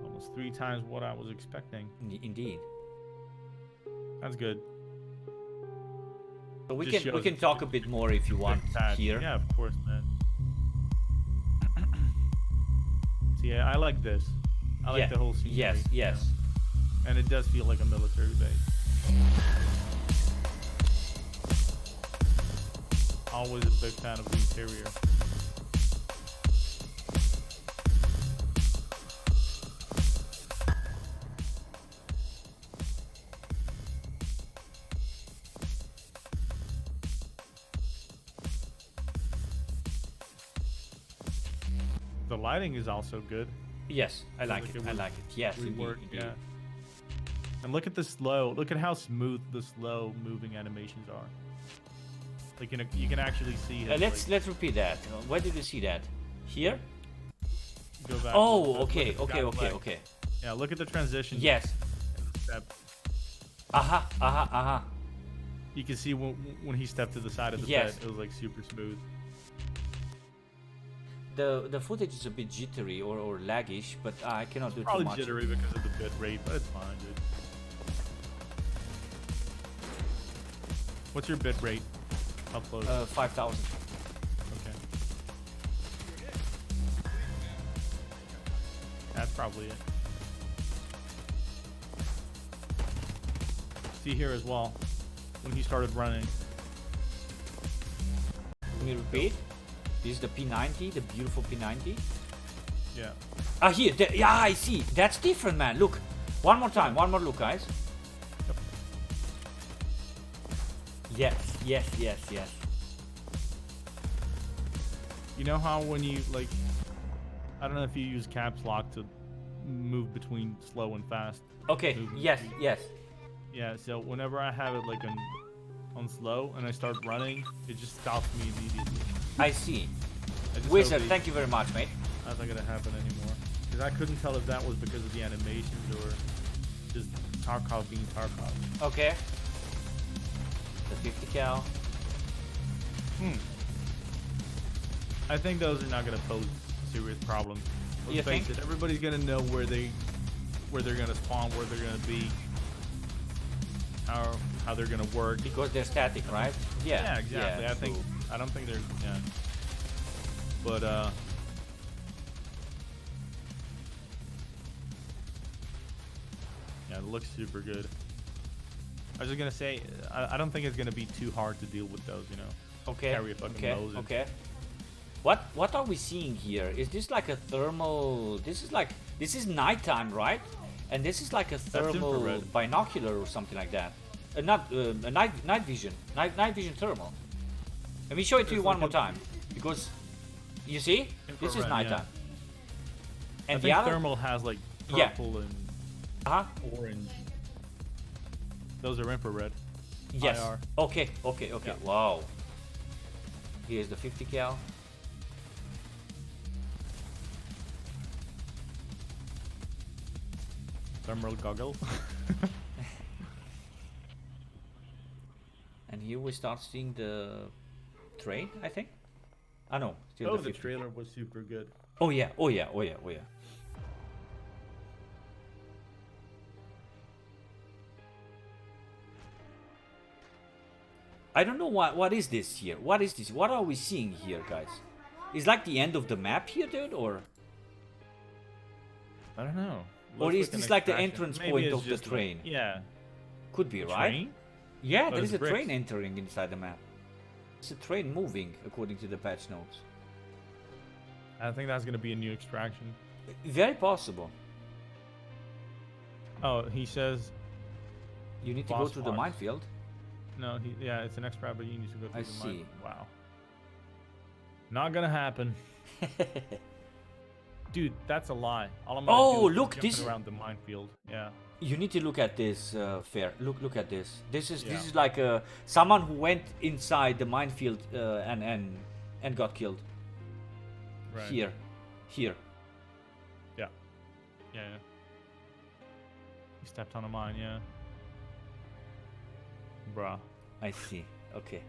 Almost 3 times what I was expecting. Indeed. That's good. So we Just can shows talk a bit more if you want here. Yeah, of course, man. So yeah, I like this. I like the whole scenery. Yes, yes. And it does feel like a military base. Always a big fan of the interior. The lighting is also good. Yes, I like like it. it I would like it. Yes, indeed, Rework, indeed. yeah. And look at the slow. Look at how smooth the slow moving animations are. Like you can actually see. His, Let's repeat that. Where did you see that? Here? Go back. Oh, look okay, at the okay, guy okay, leg. okay. Yeah, look at the transition. Yes. And the step. Aha. You can see when he stepped to the side of the Yes. bed, it was like super smooth. The footage is a bit jittery or laggish, but I cannot do Probably too much. jittery because of the bit rate, but it's fine, dude. What's your bit rate? Upload. 5,000. Okay. That's probably it. See here as well, when he started running. Can you repeat? This is the P90, the beautiful P90. Yeah. Here. Yeah, I see. That's different, man. Look. One more time. One more look, guys. Yes. You know how when you like, I don't know if you use caps lock to move between slow and fast. Okay. movement Yes. speed? Yes. Yeah, so whenever I have it like on slow and I start running, it just stops me immediately. I see. I just Wizard, hope thank you very much, mate. That's not gonna happen anymore. Because I couldn't tell if that was because of the animations or just Tarkov being Tarkov. Okay. The 50 cal. I think those are not gonna pose serious problems. Let's You face think? it, everybody's gonna know where they're gonna spawn, where they're gonna be, how they're gonna work. Because they're static, right? Yeah. Yeah, exactly. Yeah, I don't think they're but yeah, it looks super good. I was just gonna say, I don't think it's gonna be too hard to deal with those, you know. Okay. Carry a fucking nose and- Okay. What are we seeing here? Is this like a thermal? This is nighttime, right? And this is like a thermal infrared. binocular or something like that. Not a night vision. Night vision thermal. Let me show it to you It's one like more a- time, because you see, this is Infrared, nighttime. I And the think other, thermal has like Yeah. purple and uh-huh. orange. Those are infrared. Yes. IR. Okay. Yeah. Wow. Here's the 50 cal. Thermal goggle. And here we start seeing the train, I think. No, still Oh, the the 50. trailer was super good. Oh yeah. I don't know what is this here. What is this? What are we seeing here, guys? Is like the end of the map here, dude, or I don't know. or Looks is an this like the extraction. entrance Maybe point it's of the just like- train? yeah. Could be, A right? train? Yeah, Oh, there is there's a train bricks. entering inside the map. It's a train moving according to the patch notes. I think that's gonna be a new extraction. Very possible. Oh, he says You need to go through the Phosphorus. minefield. no. Yeah, it's an extract, but you need to go through I the see. mine. Wow. Not gonna happen, dude. That's a lie. All I'm gonna Oh, do is look, keep this jumping is- around the minefield. Yeah. You need to look at this, Fair. Look at this. This Yeah. is like someone who went inside the minefield and got killed. Right. Here. Yeah. He stepped on a mine. Yeah. Bruh. I see. Okay.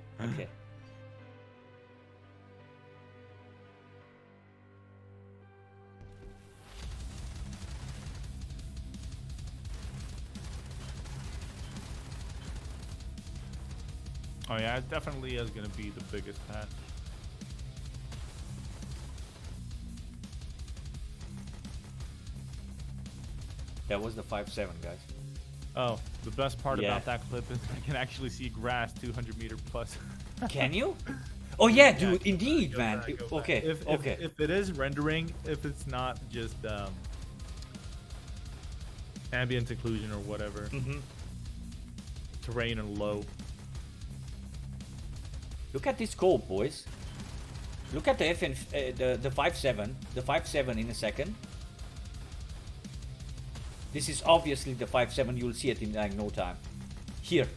Oh yeah, it definitely is gonna be the biggest patch. That was the 5-7, guys. Oh, the best part Yeah. about that clip is I can actually see grass 200-meter plus. Can you? Oh yeah, Yeah, dude. Indeed, go man. back, go back. Okay. Okay. If it is rendering, if it's not just ambient occlusion or whatever, terrain and low. Look at this scope, boys. Look at the FN, the 5-7, the 5-7 in a second. This is obviously the 5-7. You'll see it in like no time. Here,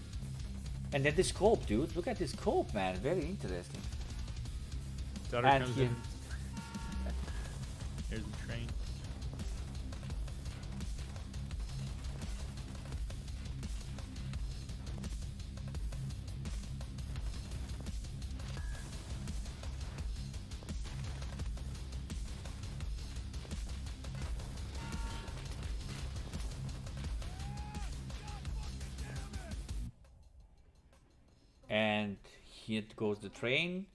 and then the scope, dude. Look at this scope, man. Very interesting. Daughter And comes here. in. Here's the train. And here goes the train,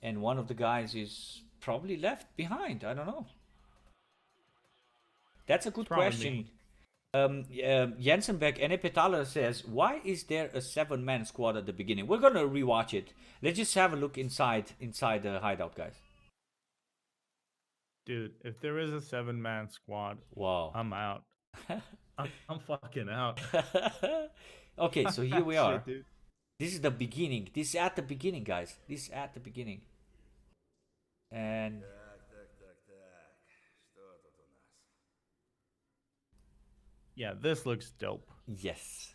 and one of the guys is probably left behind. I don't know. That's a good Probably question. me. Jensenbeck Enepetala says, why is there a 7-man squad at the beginning? We're gonna rewatch it. Let's just have a look inside the hideout, guys. Dude, if there is a 7-man squad, Wow. I'm out. I'm fucking out. Okay, so here we are. Shit, dude. This is the beginning. This is at the beginning, guys. This is at the beginning. And Так. Что тут у нас? Yeah, this looks dope. yes.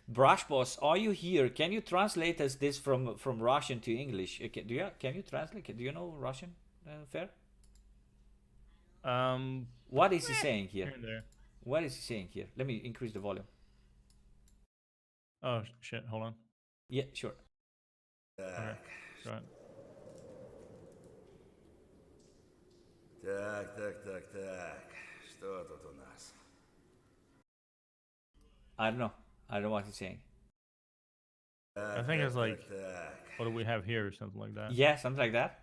Brush Boss, are you here? Can you translate us this from Russian to English? Can you translate? Do you know Russian, Fair? What is he saying Here here? and there. What is he saying here? Let me increase the volume. Oh shit, hold on. Yeah, sure. Okay. Right. Так. Что тут у нас? I don't know. I don't know what he's saying. I think it's like, Так. what do we have here or something like that? Yeah, something like that.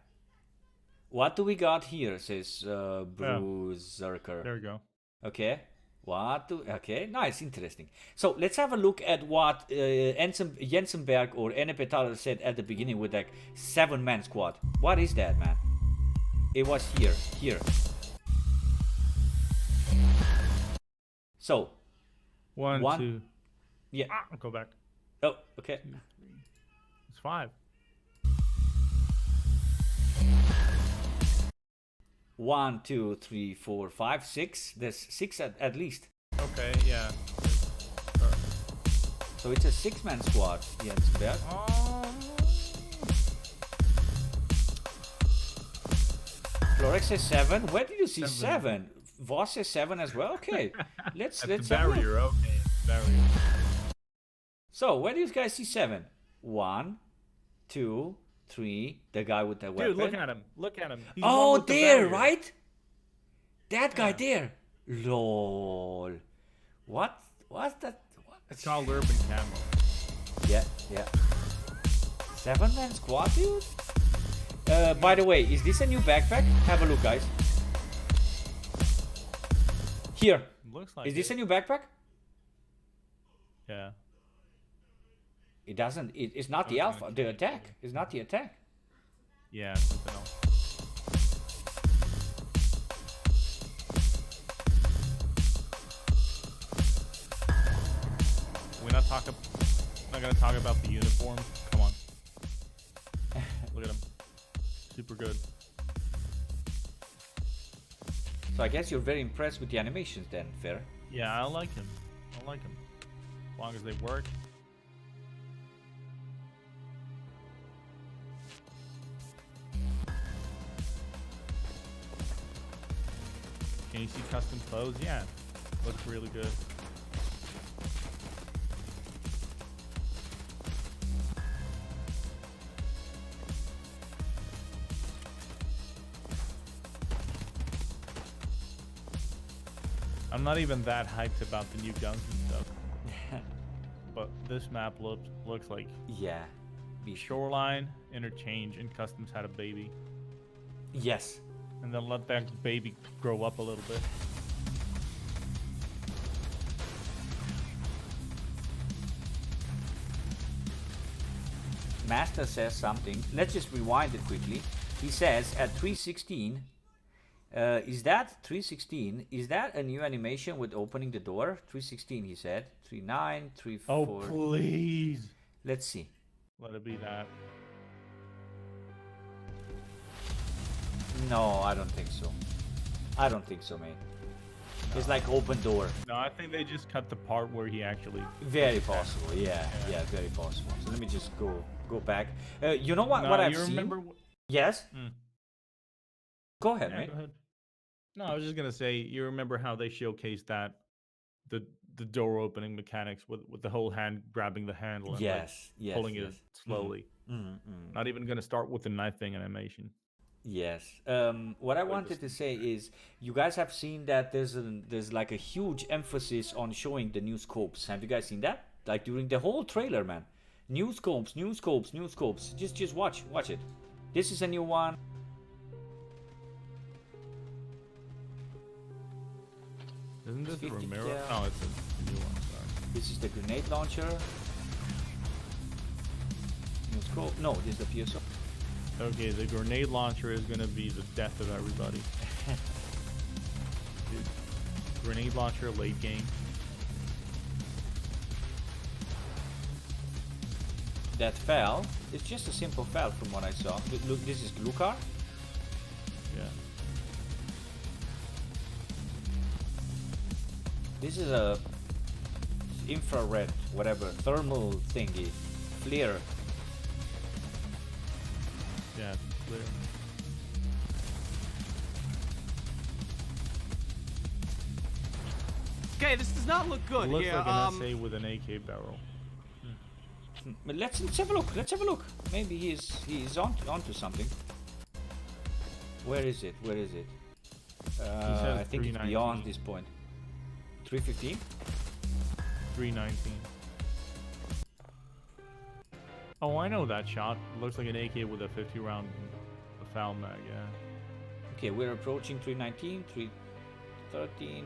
What do we got here? Says Bruiserker. There we go. Okay. Okay, nice, interesting. So let's have a look at what Jensenberg or Enepetala said at the beginning with like 7-man squad. What is that, man? It was here. So, One, One. two. yeah. Go back. Oh, okay. It's 5. 1, 2, 3, 4, 5, 6. There's 6 at least. Okay, yeah. So it's a 6-man squad, Jensenberg. Florex says 7. Where did you see 7? Voss says 7 as well. Okay, let's That's the have a look. barrier. Okay, barrier. So where do you guys see 7? 1, 2, 3. The guy with the weapon. Dude, look at him. Look at him. He's one Oh, with the there, barrier. right? That guy Yeah. there. Lol. What's that? What? It's called urban camo. Yeah. 7-man squad, dude. By the way, is this a new backpack? Have a look, guys. Here. Looks like Is this it. a new backpack? Yeah. It doesn't. It's not the alpha. The attack. It's not the attack. Yeah, something else. Not gonna talk about the uniforms. Come on. Look at them. Super good. So I guess you're very impressed with the animations then, Fair? Yeah, I like him. As long as they work. Can you see custom clothes? Yeah. Looks really good. I'm not even that hyped about the new guns and stuff. But this map looks like Yeah. Shoreline, Interchange, and Customs had a baby. Yes. And then let that baby grow up a little bit. Master says something. Let's just rewind it quickly. He says at 316, is that 316? Is that a new animation with opening the door? 316, he said. 39, 34. Oh, please. Let's see. Let it be that. No, I don't think so. I don't think so, mate. It's like open door. No, I think they just cut the part where he actually... Very possible. Yeah, very possible. So let me just go back. You know what? What I've seen. Remember? Yes. Go ahead, Yeah, mate. go ahead. No, I was just gonna say, you remember how they showcased that the door opening mechanics with the whole hand grabbing the handle and Yes, yes, pulling yes. it slowly. Mm-hmm. Not even gonna start with the knifing animation. Yes. What I wanted to say is, you guys have seen that there's like a huge emphasis on showing the new scopes. Have you guys seen that? Like during the whole trailer, man. New scopes, new scopes, new scopes. Just watch it. This is a new one. Isn't this the 50 Romero? cal. No, it's a new one. Sorry. This is the grenade launcher. New scope. No, this is the PSO. Okay, the grenade launcher is gonna be the death of everybody. Dude, grenade launcher late game. That fell. It's just a simple fell from what I saw. Look, this is glue car. Yeah. This is a infrared, whatever, thermal thingy, flare. Yeah, it's clear. Okay, this does not look good. It looks here. like an SA with an AK barrel. But let's have a look. Let's have a look. Maybe he's onto something. Where is it? Where is it? I think it's beyond this point. 315. 319. Oh, I know that shot. It looks like an AK with a 50 round foul mag. Yeah. Okay, we're approaching 319, 313.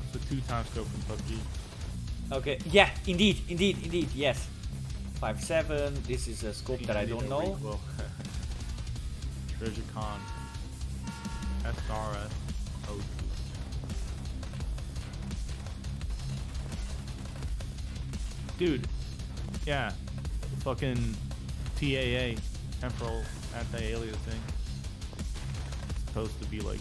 It's a 2x scope from PUBG. Okay, yeah, indeed, yes. 5.7. This is a scope that I don't know. Treasure Con. SRS. Oh. Dude. Yeah. The fucking TAA. Temporal Anti-Alias thing. It's supposed to be like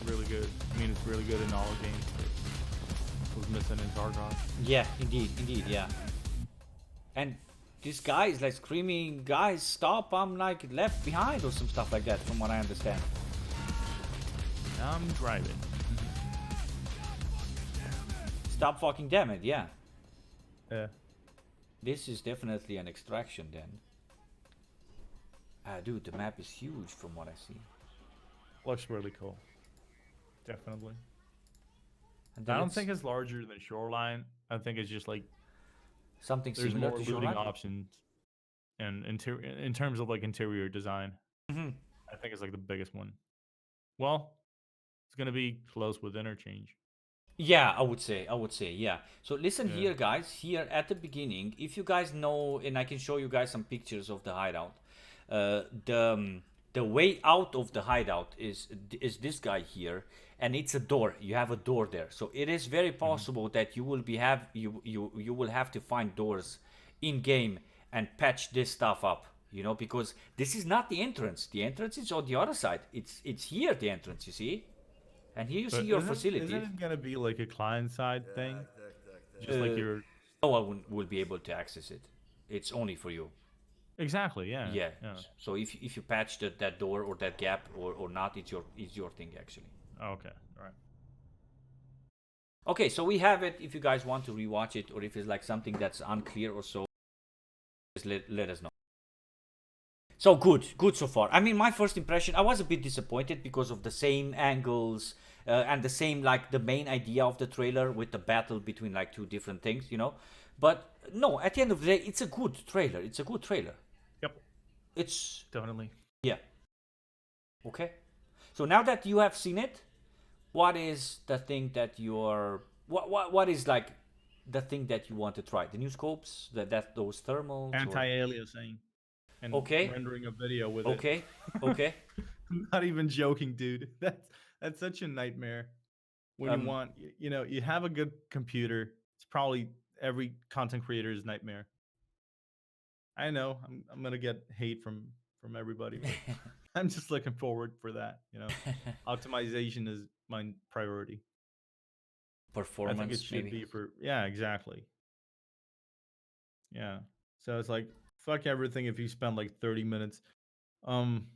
really good. I mean, it's really good in all games. It was missing in Tarkov. Yeah, indeed, yeah. And this guy is like screaming, guys, stop, I'm like left behind or some stuff like that, from what I understand. I'm driving. Stop fucking damn it, yeah. Yeah. This is definitely an extraction then. Dude, the map is huge from what I see. Looks really cool. Definitely. And I don't think it's larger than Shoreline. I think it's just like something there's similar more to looting Shoreline. options, and in terms of like interior design, Mm-hmm. I think it's like the biggest one. Well, it's gonna be close with Interchange. Yeah, I would say, yeah. So listen Yeah. here, guys. Here at the beginning, if you guys know, and I can show you guys some pictures of the hideout. The way out of the hideout is this guy here, and it's a door. You have a door there, so it is very Hmm. possible that you will be have you will have to find doors in game and patch this stuff up. Because this is not the entrance. The entrance is on the other side. It's here the entrance. You see, and here you see But your isn't facility. it gonna be like a client side thing? Tak, tak, tak, Just tak. like Uh, your no one will be able to access it. It's only for you. exactly, yeah, Yeah. yeah. So if you patch that door or that gap or not, it's your thing actually. Okay, all right. Okay, so we have it. If you guys want to rewatch it or if it's like something that's unclear or so, just let us know. So good so far. I mean, my first impression, I was a bit disappointed because of the same angles and the same like the main idea of the trailer with the battle between like two different things. But no, at the end of the day, it's a good trailer. It's a good trailer. Yep, It's definitely. yeah. Okay. So now that you have seen it, what is the thing that you're what is like the thing that you want to try? The new scopes, that those thermals or Anti-aliasing and okay, rendering a video with it. okay, okay. I'm not even joking, dude. That's such a nightmare. When you Um, want, you have a good computer. It's probably every content creator's nightmare. I know I'm gonna get hate from everybody, but I'm just looking forward for that. Optimization is my priority. I think it performance should maybe. be for yeah, exactly. Yeah. So it's like fuck everything if you spend like 30 minutes. Um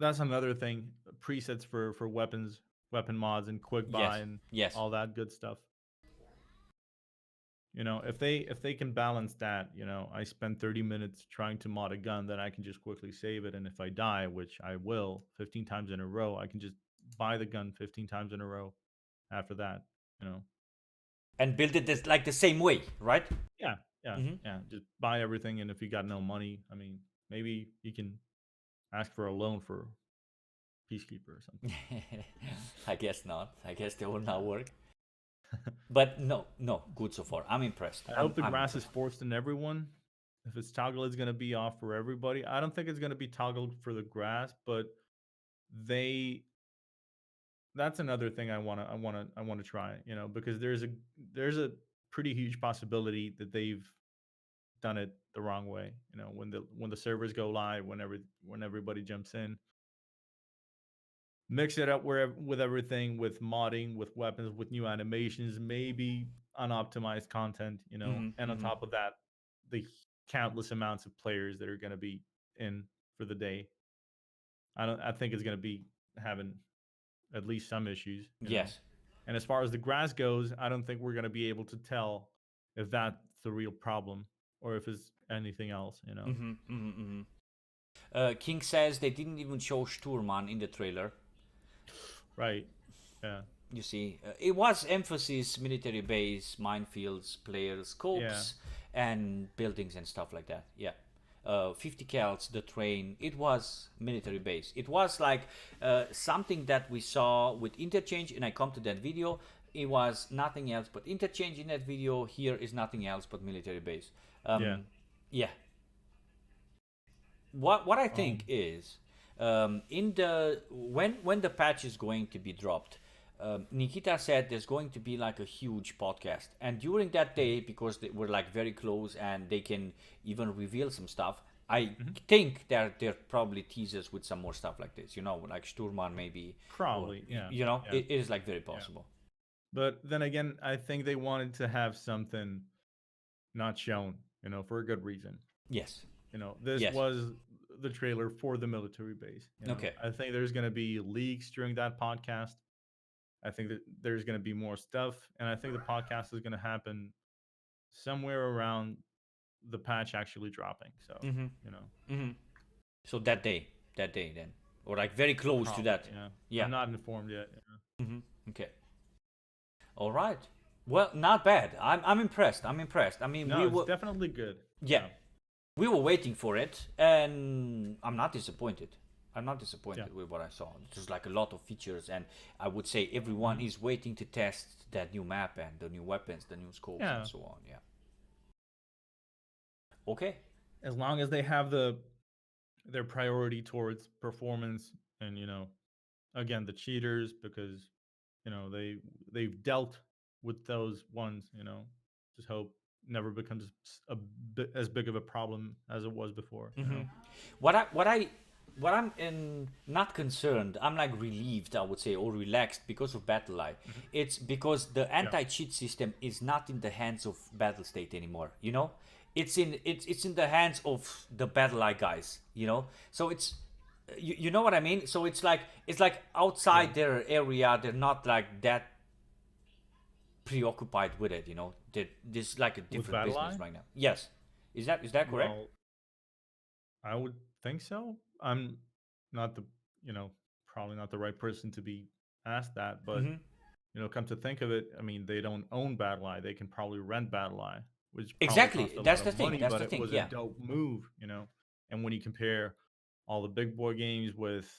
that's another thing. Presets for weapons, weapon mods and quick buy Yes, and yes, all that good stuff. If they can balance that, I spend 30 minutes trying to mod a gun, then I can just quickly save it, and if I die, which I will 15 times in a row, I can just buy the gun 15 times in a row after that, you know. and build it like the same way, right? Yeah, yeah, Hmm. yeah. Just buy everything, and if you got no money, I mean, maybe you can ask for a loan for Peacekeeper or something. I guess not. I guess they will not work. But no, no, good so far. I'm impressed. I I'm hope the I'm grass is impressed. forced in everyone. If it's toggle, it's gonna be off for everybody. I don't think it's gonna be toggled for the grass, but they that's another thing I wanna try, because there's a pretty huge possibility that they've done it the wrong way. When the servers go live, when everybody jumps in, mix it up with everything, with modding, with weapons, with new animations, maybe unoptimized content, Hmm. and on Hmm. top of that, the countless amounts of players that are gonna be in for the day. I think it's gonna be having at least some issues. Yes. And as far as the grass goes, I don't think we're going to be able to tell if that's the real problem or if it's anything else. Hmm. Hmm. Hmm. King says they didn't even show Sturman in the trailer. Right. Yeah. You see, it was emphasis military base, minefields, players, Yeah. scopes, and buildings and stuff like that. Yeah. 50 cals, the train, it was military base. It was like something that we saw with interchange, and I come to that video. It was nothing else but interchange in that video. Here is nothing else but military base. Yeah. Yeah, what I think Um, is in the when the patch is going to be dropped, Nikita said there's going to be like a huge podcast, and during that day, because they were like very close and they can even reveal some stuff. I mhm. think they're probably teasers with some more stuff like this, like Sturman maybe, or Probably. Yeah. Yeah. it is like very Yeah. possible. But then again, I think they wanted to have something not shown, for a good reason. Yes, This yes, was the trailer for the military base. okay. I think there's going to be leaks during that podcast. I think that there's going to be more stuff, and I think the podcast is going to happen somewhere around the patch actually dropping. So, Mm-hmm. you know, Mm-hmm. So that day then, or like very close to probably, that. yeah. Yeah. I'm not informed yet. Mm-hmm. Okay. All right. Well, not bad. I'm impressed. I'm impressed. I mean, No, it's definitely good. yeah, Yeah. we were waiting for it, and I'm not disappointed. I'm not Yeah. disappointed with what I saw. There's like a lot of features, and I would say everyone Mhm. is waiting to test that new map and the new weapons, the new scopes, and Yeah. so on. Yeah. Okay. As long as they have their priority towards performance and again the cheaters, because they've dealt with those ones. Just hope never becomes as big of a problem as it was before. What I what I what I'm in not concerned. I'm like relieved, I would say, or relaxed because of BattleEye. Mhm. It's because the Yeah. anti-cheat system is not in the hands of BattleState anymore. It's in the hands of the BattleEye guys. So it's you know what I mean. So it's like Yeah. outside their area. They're not like that preoccupied with it. This is like a With different Battle business Eye? right now. Yes, is that correct? Well, I would think so. I'm not the, you know, probably not the right person to be asked that, but come to think of it, I mean, they don't own Battle Eye. They can probably rent Battle Eye, which probably cost Exactly. a lot That's of the thing. money, That's but the it thing. was a Yeah. dope move. And when you compare all the big boy games with,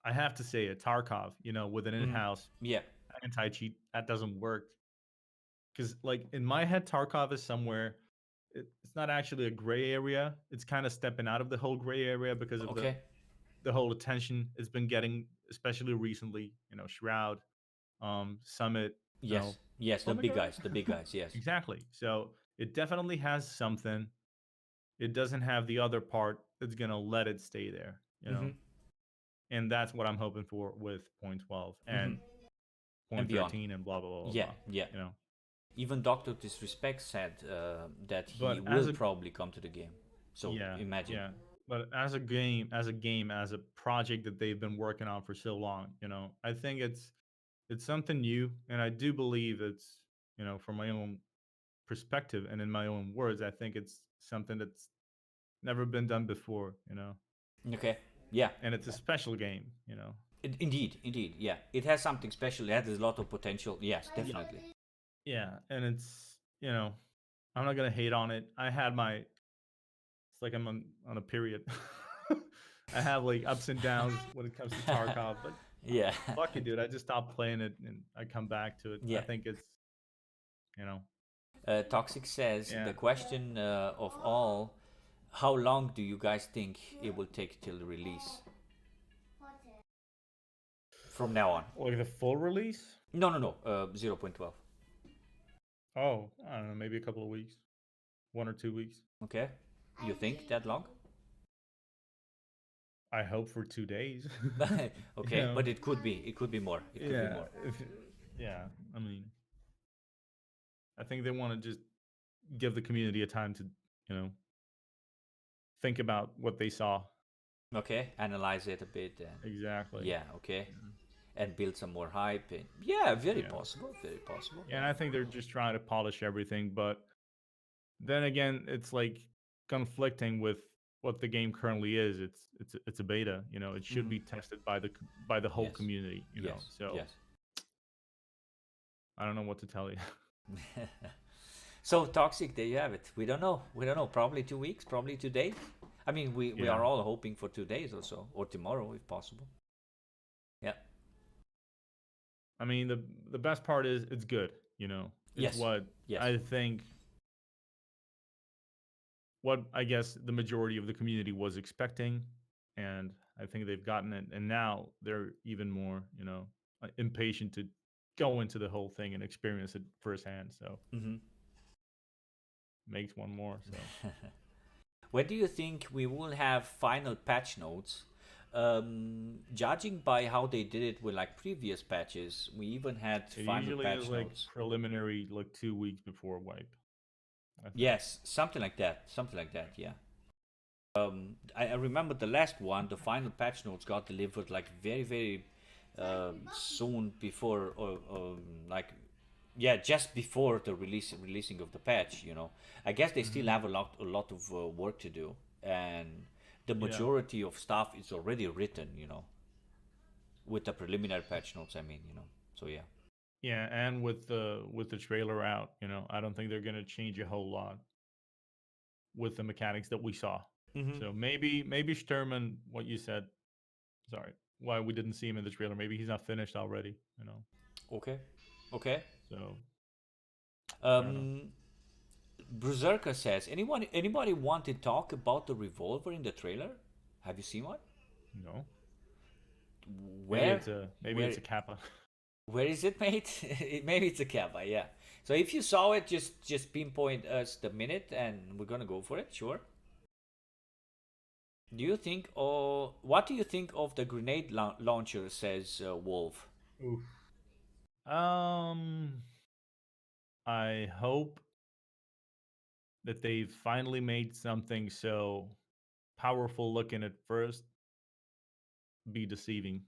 I have to say it, Tarkov, with an in-house Yeah. anti-cheat, that doesn't work. Because like in my head, Tarkov is somewhere. It's not actually a gray area. It's kind of stepping out of the whole gray area because of the Okay. the whole attention it's been getting, especially recently. Shroud, Summit, Yes. Yes. The big Flamingo. guys. The big guys. Yes. Exactly. So it definitely has something. It doesn't have the other part that's gonna let it stay there. And that's what I'm hoping for with point 12 and And point beyond. 13 and blah blah blah blah Yeah. blah. Yeah. You know. Even Doctor Disrespect said that he But as will a probably come to the game. So Yeah, imagine. yeah. But as a project that they've been working on for so long, I think it's something new, and I do believe it's, from my own perspective and in my own words, I think it's something that's never been done before. Okay. Yeah. And it's a special game. Indeed. Indeed. Yeah. It has something special. It has a lot of potential. Yes. Yeah. Definitely. Yeah, and I'm not gonna hate on it. It's like I'm on a period. I have like ups and downs when it comes to Tarkov, but Yeah. fuck it, dude. I just stopped playing it and I come back to it. I Yeah. think it's, you know, Toxic says yeah. the question of all: how long do you guys think it will take till the release from now on? Like the full release? No, no, no. 0.12. Oh, I don't know, maybe a couple of weeks, 1 or 2 weeks. Okay. You think that long? I hope for 2 days. you Okay, know, but it could be. It could be more. It could be yeah. more. If yeah, I mean, I think they want to just give the community a time to, you know, think about what they saw. Okay, analyze it a bit and Exactly. yeah, okay, and build some more hype. And yeah, very Yeah. possible. Very possible. Yeah, and I think they're just trying to polish everything, but then again, it's like conflicting with what the game currently is. It's a beta. It should be tested by the whole Yes. community. Yes. So Yes. I don't know what to tell you. So toxic. There you have it. We don't know. We don't know. Probably 2 weeks. Probably 2 days. I mean, we Yeah, are all hoping for 2 days or so, or tomorrow if possible. Yeah. I mean the best part is it's good. It's Yes. what Yes. I think. What I guess the majority of the community was expecting, and I think they've gotten it. And now they're even more, impatient to go into the whole thing and experience it firsthand. So Mm-hmm. makes one more. So When do you think we will have final patch notes? Judging by how they did it with like previous patches, we even had it final usually is patch like notes. preliminary, like 2 weeks before wipe. I think. Yes, something like that. Something like that. Yeah. I remember the last one. The final patch notes got delivered like very, very soon before, or like yeah, just before the releasing of the patch. I guess they still Hmm. have a lot of work to do, and the Yeah, majority of stuff is already written. With the preliminary patch notes. I mean. So yeah. yeah, and with the trailer out, I don't think they're gonna change a whole lot with the mechanics that we saw. Mm-hmm. So maybe Sturman, what you said, sorry, why we didn't see him in the trailer. Maybe he's not finished already. Okay. Okay. So I don't know. Um, Berserker says, anybody want to talk about the revolver in the trailer? Have you seen one? No, Where? maybe Where? it's a kappa. Where is it, mate? Maybe it's a Kappa, yeah. So if you saw it, just pinpoint us the minute, and we're gonna go for it. Sure. Do you think? Oh, what do you think of the grenade launcher? Says Wolf. Oof. Um, I hope that they've finally made something so powerful looking at first be deceiving.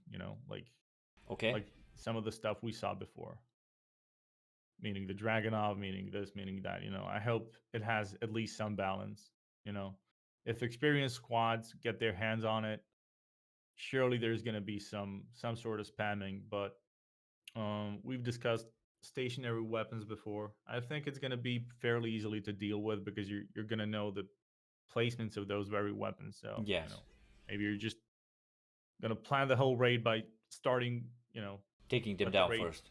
Okay. Like some of the stuff we saw before, meaning the Dragonov, meaning this, meaning that. I hope it has at least some balance. You know, if experienced squads get their hands on it, surely there's going to be some sort of spamming. But we've discussed stationary weapons before. I think it's going to be fairly easily to deal with because you're going to know the placements of those very weapons. So Yes. maybe you're just going to plan the whole raid by starting, Taking them let the down raid first.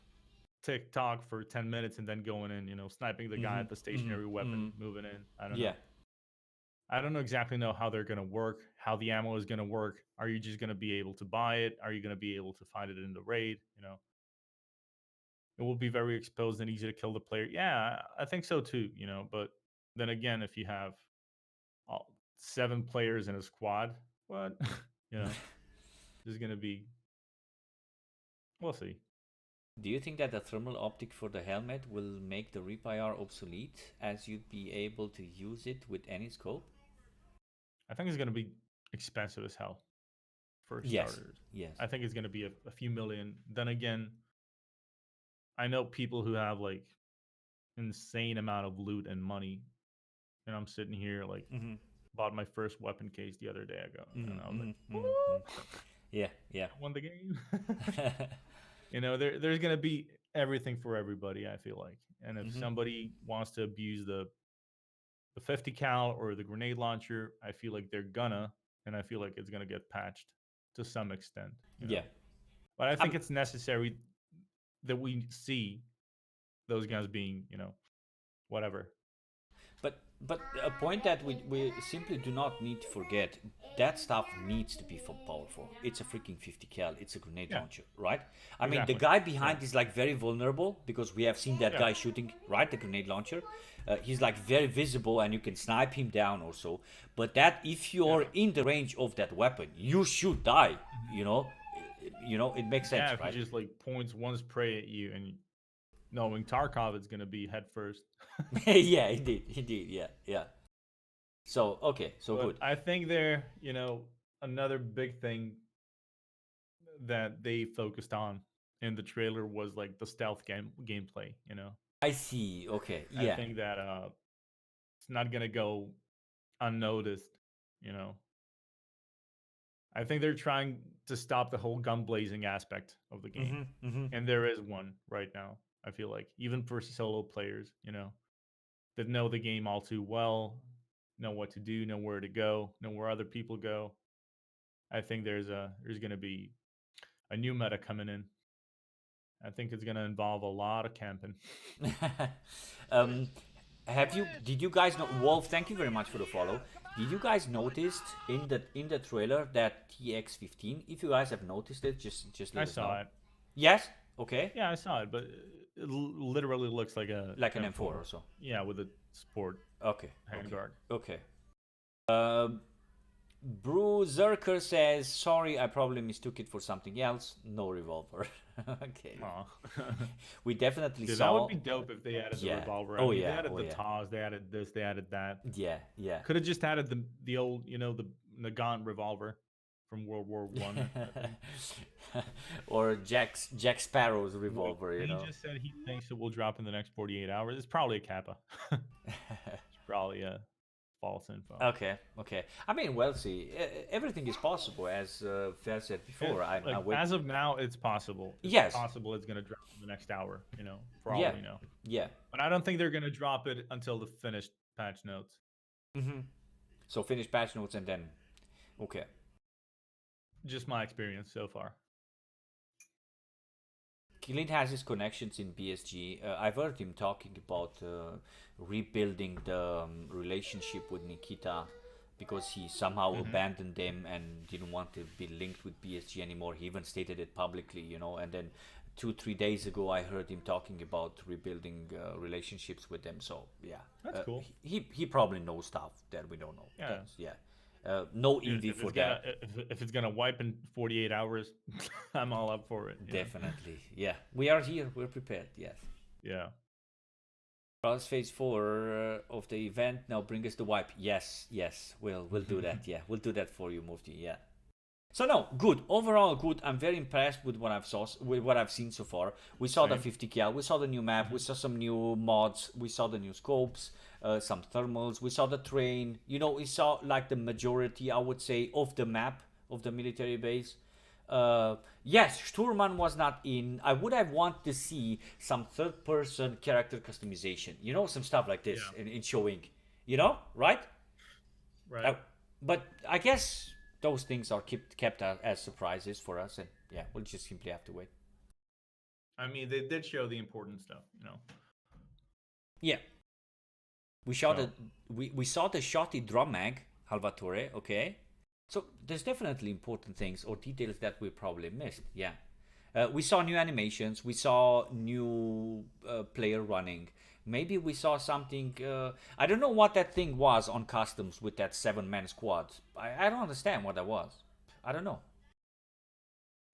TikTok for 10 minutes and then going in, sniping the guy Mm-hmm. at the Mm-hmm. stationary weapon, Mm-hmm. moving in. I don't Yeah. know. I don't know exactly know how they're going to work, how the ammo is going to work. Are you just going to be able to buy it? Are you going to be able to find it in the raid? It will be very exposed and easy to kill the player. Yeah, I think so too, but then again, if you have all 7 players in a squad, what, you know, there's going to be, we'll see. Do you think that the thermal optic for the helmet will make the Reap-IR obsolete, as you'd be able to use it with any scope? I think it's going to be expensive as hell for Yes. starters. Yes. I think it's going to be a few million. Then again, I know people who have like insane amount of loot and money, and I'm sitting here like Mm-hmm. bought my first weapon case the other day ago, and I was Mm-hmm. like, Mm-hmm. "Woo! Yeah. Yeah. I won the game." There's gonna be everything for everybody. I feel like, and if Mm-hmm. somebody wants to abuse the 50 cal or the grenade launcher, I feel like they're gonna, and I feel like it's gonna get patched to some extent. Yeah. But I think I'm, it's necessary that we see those guys being, whatever. but a point that we simply do not need to forget, that stuff needs to be powerful. It's a freaking 50 cal. It's a grenade Yeah, launcher, right? I mean, the exactly. guy Yeah, behind is like very vulnerable because we have seen that yeah, guy shooting, right, the grenade launcher. He's like very visible and you can snipe him down or so. But that if yeah. you're in the range of that weapon, you should die. Mhm. It makes Yeah, sense, if he right? just like points one spray at you and knowing Tarkov is going to be head first. Yeah, indeed, yeah, yeah. So okay, so But good. I think another big thing that they focused on in the trailer was like the stealth gameplay. I see. Okay, I yeah. think that it's not going to go unnoticed. You know, I think they're trying to stop the whole gun blazing aspect of the game, Mm-hmm. Mm-hmm. and there is one right now. I feel like even for solo players, that know the game all too well, know what to do, know where to go, know where other people go. I think there's going to be a new meta coming in. I think it's going to involve a lot of camping. um, did you guys know Wolf? Thank you very much for the follow. Did you guys noticed in the trailer that TX15? If you guys have noticed it, just I let us saw know. it. Yes. Okay. Yeah, I saw it, but it literally looks like a Like an M4 M4. or so. Yeah, with a sport Okay. Okay. handguard. Okay. Um, Bruiserker says, "Sorry, I probably mistook it for something else. No revolver." Okay. Aw. We definitely Dude, that would saw. be dope if they added the Yeah. revolver. I Oh mean, they yeah. added Oh the yeah. TAWs, they added this, they added that. Yeah. Yeah. Could have just added the old, the Nagant revolver from World War One. I think. Or Jack Sparrow's Wait, revolver, he just said he thinks it will drop in the next 48 hours. It's probably a kappa. It's probably a false info. Okay, okay. I mean, well, see, everything is possible, as Fer said before. I Like wait. as of now, it's possible. It's Yes. possible it's gonna drop in the next hour. For all Yeah. we know. Yeah. But I don't think they're gonna drop it until the finished patch notes. Hmm. So finish patch notes and then okay. Just my experience so far. Clint has his connections in BSG. I've heard him talking about rebuilding the relationship with Nikita because he somehow abandoned them and didn't want to be linked with BSG anymore. He even stated it publicly, you know. And then 2-3 days ago, I heard him talking about rebuilding relationships with them. So yeah, That's cool. He probably knows stuff that we don't know. Yeah. That's, yeah. No envy If for it's gonna that. if it's gonna wipe in 48 hours, I'm all up for it. Definitely, yeah. We are here. We're prepared. Yes. Yeah. Cross phase 4 of the event now bring us the wipe. Yes, we'll do that. Yeah, we'll do that for you, Mufti. Yeah. So no, good. Overall, good. I'm very impressed with what I've seen so far. We saw the Same. 50 cal. We saw the new map. We saw some new mods. We saw the new scopes. Some thermals. We saw the train. You know, we saw like the majority, I would say, of the map of the military base. Yes, Sturman was not in. I would have wanted to see some third-person character customization. You know, some stuff like this in showing. You know, right? Right. But I guess those things are kept as surprises for us, and yeah, we'll just simply have to wait. I mean, they did show the important stuff, you know. Yeah, we saw the shotty drum mag, Salvatore. Okay, so there's definitely important things or details that we probably missed. Yeah. We saw new animations. We saw new player running. Maybe we saw something. I don't know what that thing was on customs with that 7-man squad. I don't understand what that was. I don't know.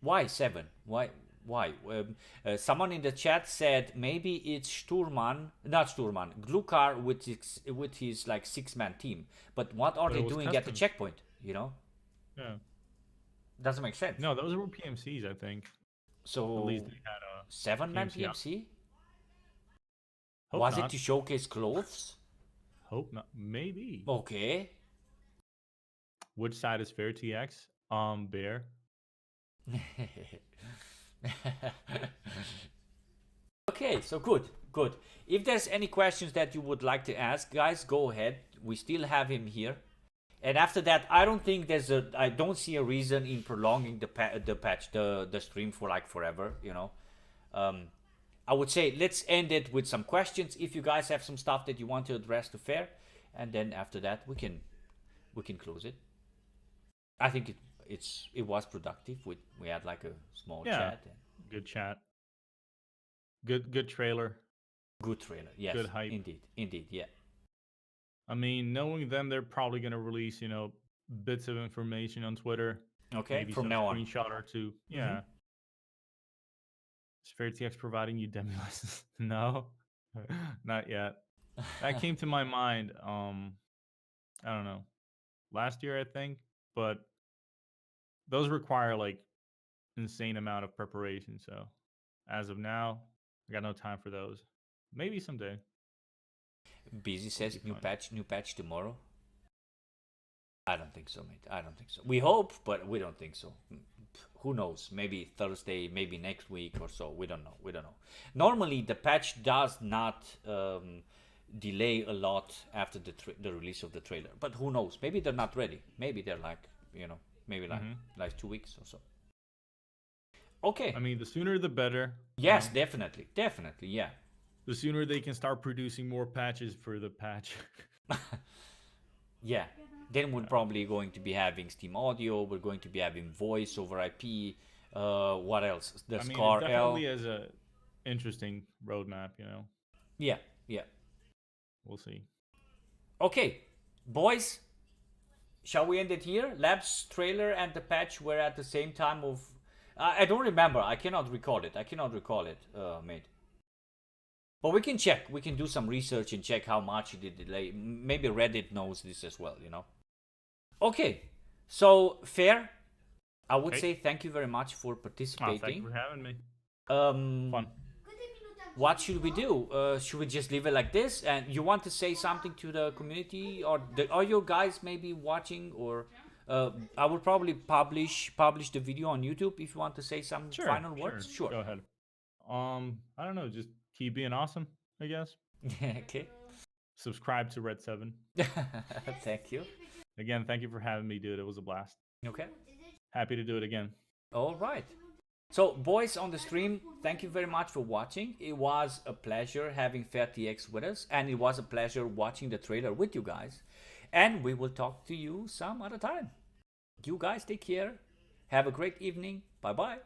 Why 7? Why? Why? Someone in the chat said maybe it's Sturman, not Sturman, Glukar with his like 6-man team. But what are But they it was doing at the customs. checkpoint? You know, Yeah. doesn't make sense. No, those were PMCs, I think. So At least they had a 7-man PMC. PMC. Hope Was not. it to showcase clothes? Hope not. Maybe. Okay. Which side is FairTX? Bear. Okay, so good, good. If there's any questions that you would like to ask, guys, go ahead. We still have him here. And after that, I don't see a reason in prolonging the stream for like forever, you know. I would say let's end it with some questions. If you guys have some stuff that you want to address to Fair, and then after that we can close it. I think it was productive. We had like a small chat. And Good chat. Good trailer. good trailer. Yes. Good hype. Indeed. Yeah. I mean, knowing them, they're probably gonna release, you know, bits of information on Twitter. Okay. Maybe From some now on. screenshot or two. Yeah. Is FairTX providing you demi license? No, not yet. That came to my mind. I don't know, last year I think, but those require like insane amount of preparation. So as of now, I got no time for those. Maybe someday. Busy says Be fun. new patch tomorrow. I don't think so, mate. I don't think so. We hope, but we don't think so. Who knows? Maybe Thursday, maybe next week or so. We don't know. We don't know. Normally, the patch does not delay a lot after the release of the trailer. But who knows? Maybe they're not ready. Maybe they're like, you know, maybe like 2 weeks or so. Okay. I mean, the sooner the better. Yes, definitely. Definitely, yeah. The sooner they can start producing more patches for the patch. Yeah. Then we're probably going to be having Steam Audio. We're going to be having voice over IP. What else? The I mean, Scar it L. definitely is a interesting roadmap, you know. Yeah, yeah. We'll see. Okay, boys. Shall we end it here? Labs trailer and the patch were at the same time of. I don't remember. I cannot recall it. Mate. But we can check. We can do some research and check how much it did delay. Maybe Reddit knows this as well, you know. Okay, so Fair. I would say thank you very much for participating. Thank you for having me. Fun. What should we do? Should we just leave it like this? And you want to say something to the community, or are you guys maybe watching? Or I will probably publish the video on YouTube if you want to say some final words. Sure. Go ahead. I don't know. Just keep being awesome, I guess. Okay. Subscribe to Redseven. Thank you. Again, thank you for having me, dude. It was a blast. Okay. Happy to do it again. All right. So, boys on the stream, thank you very much for watching. It was a pleasure having FairTX with us, and it was a pleasure watching the trailer with you guys. And we will talk to you some other time. You guys take care. Have a great evening. Bye bye.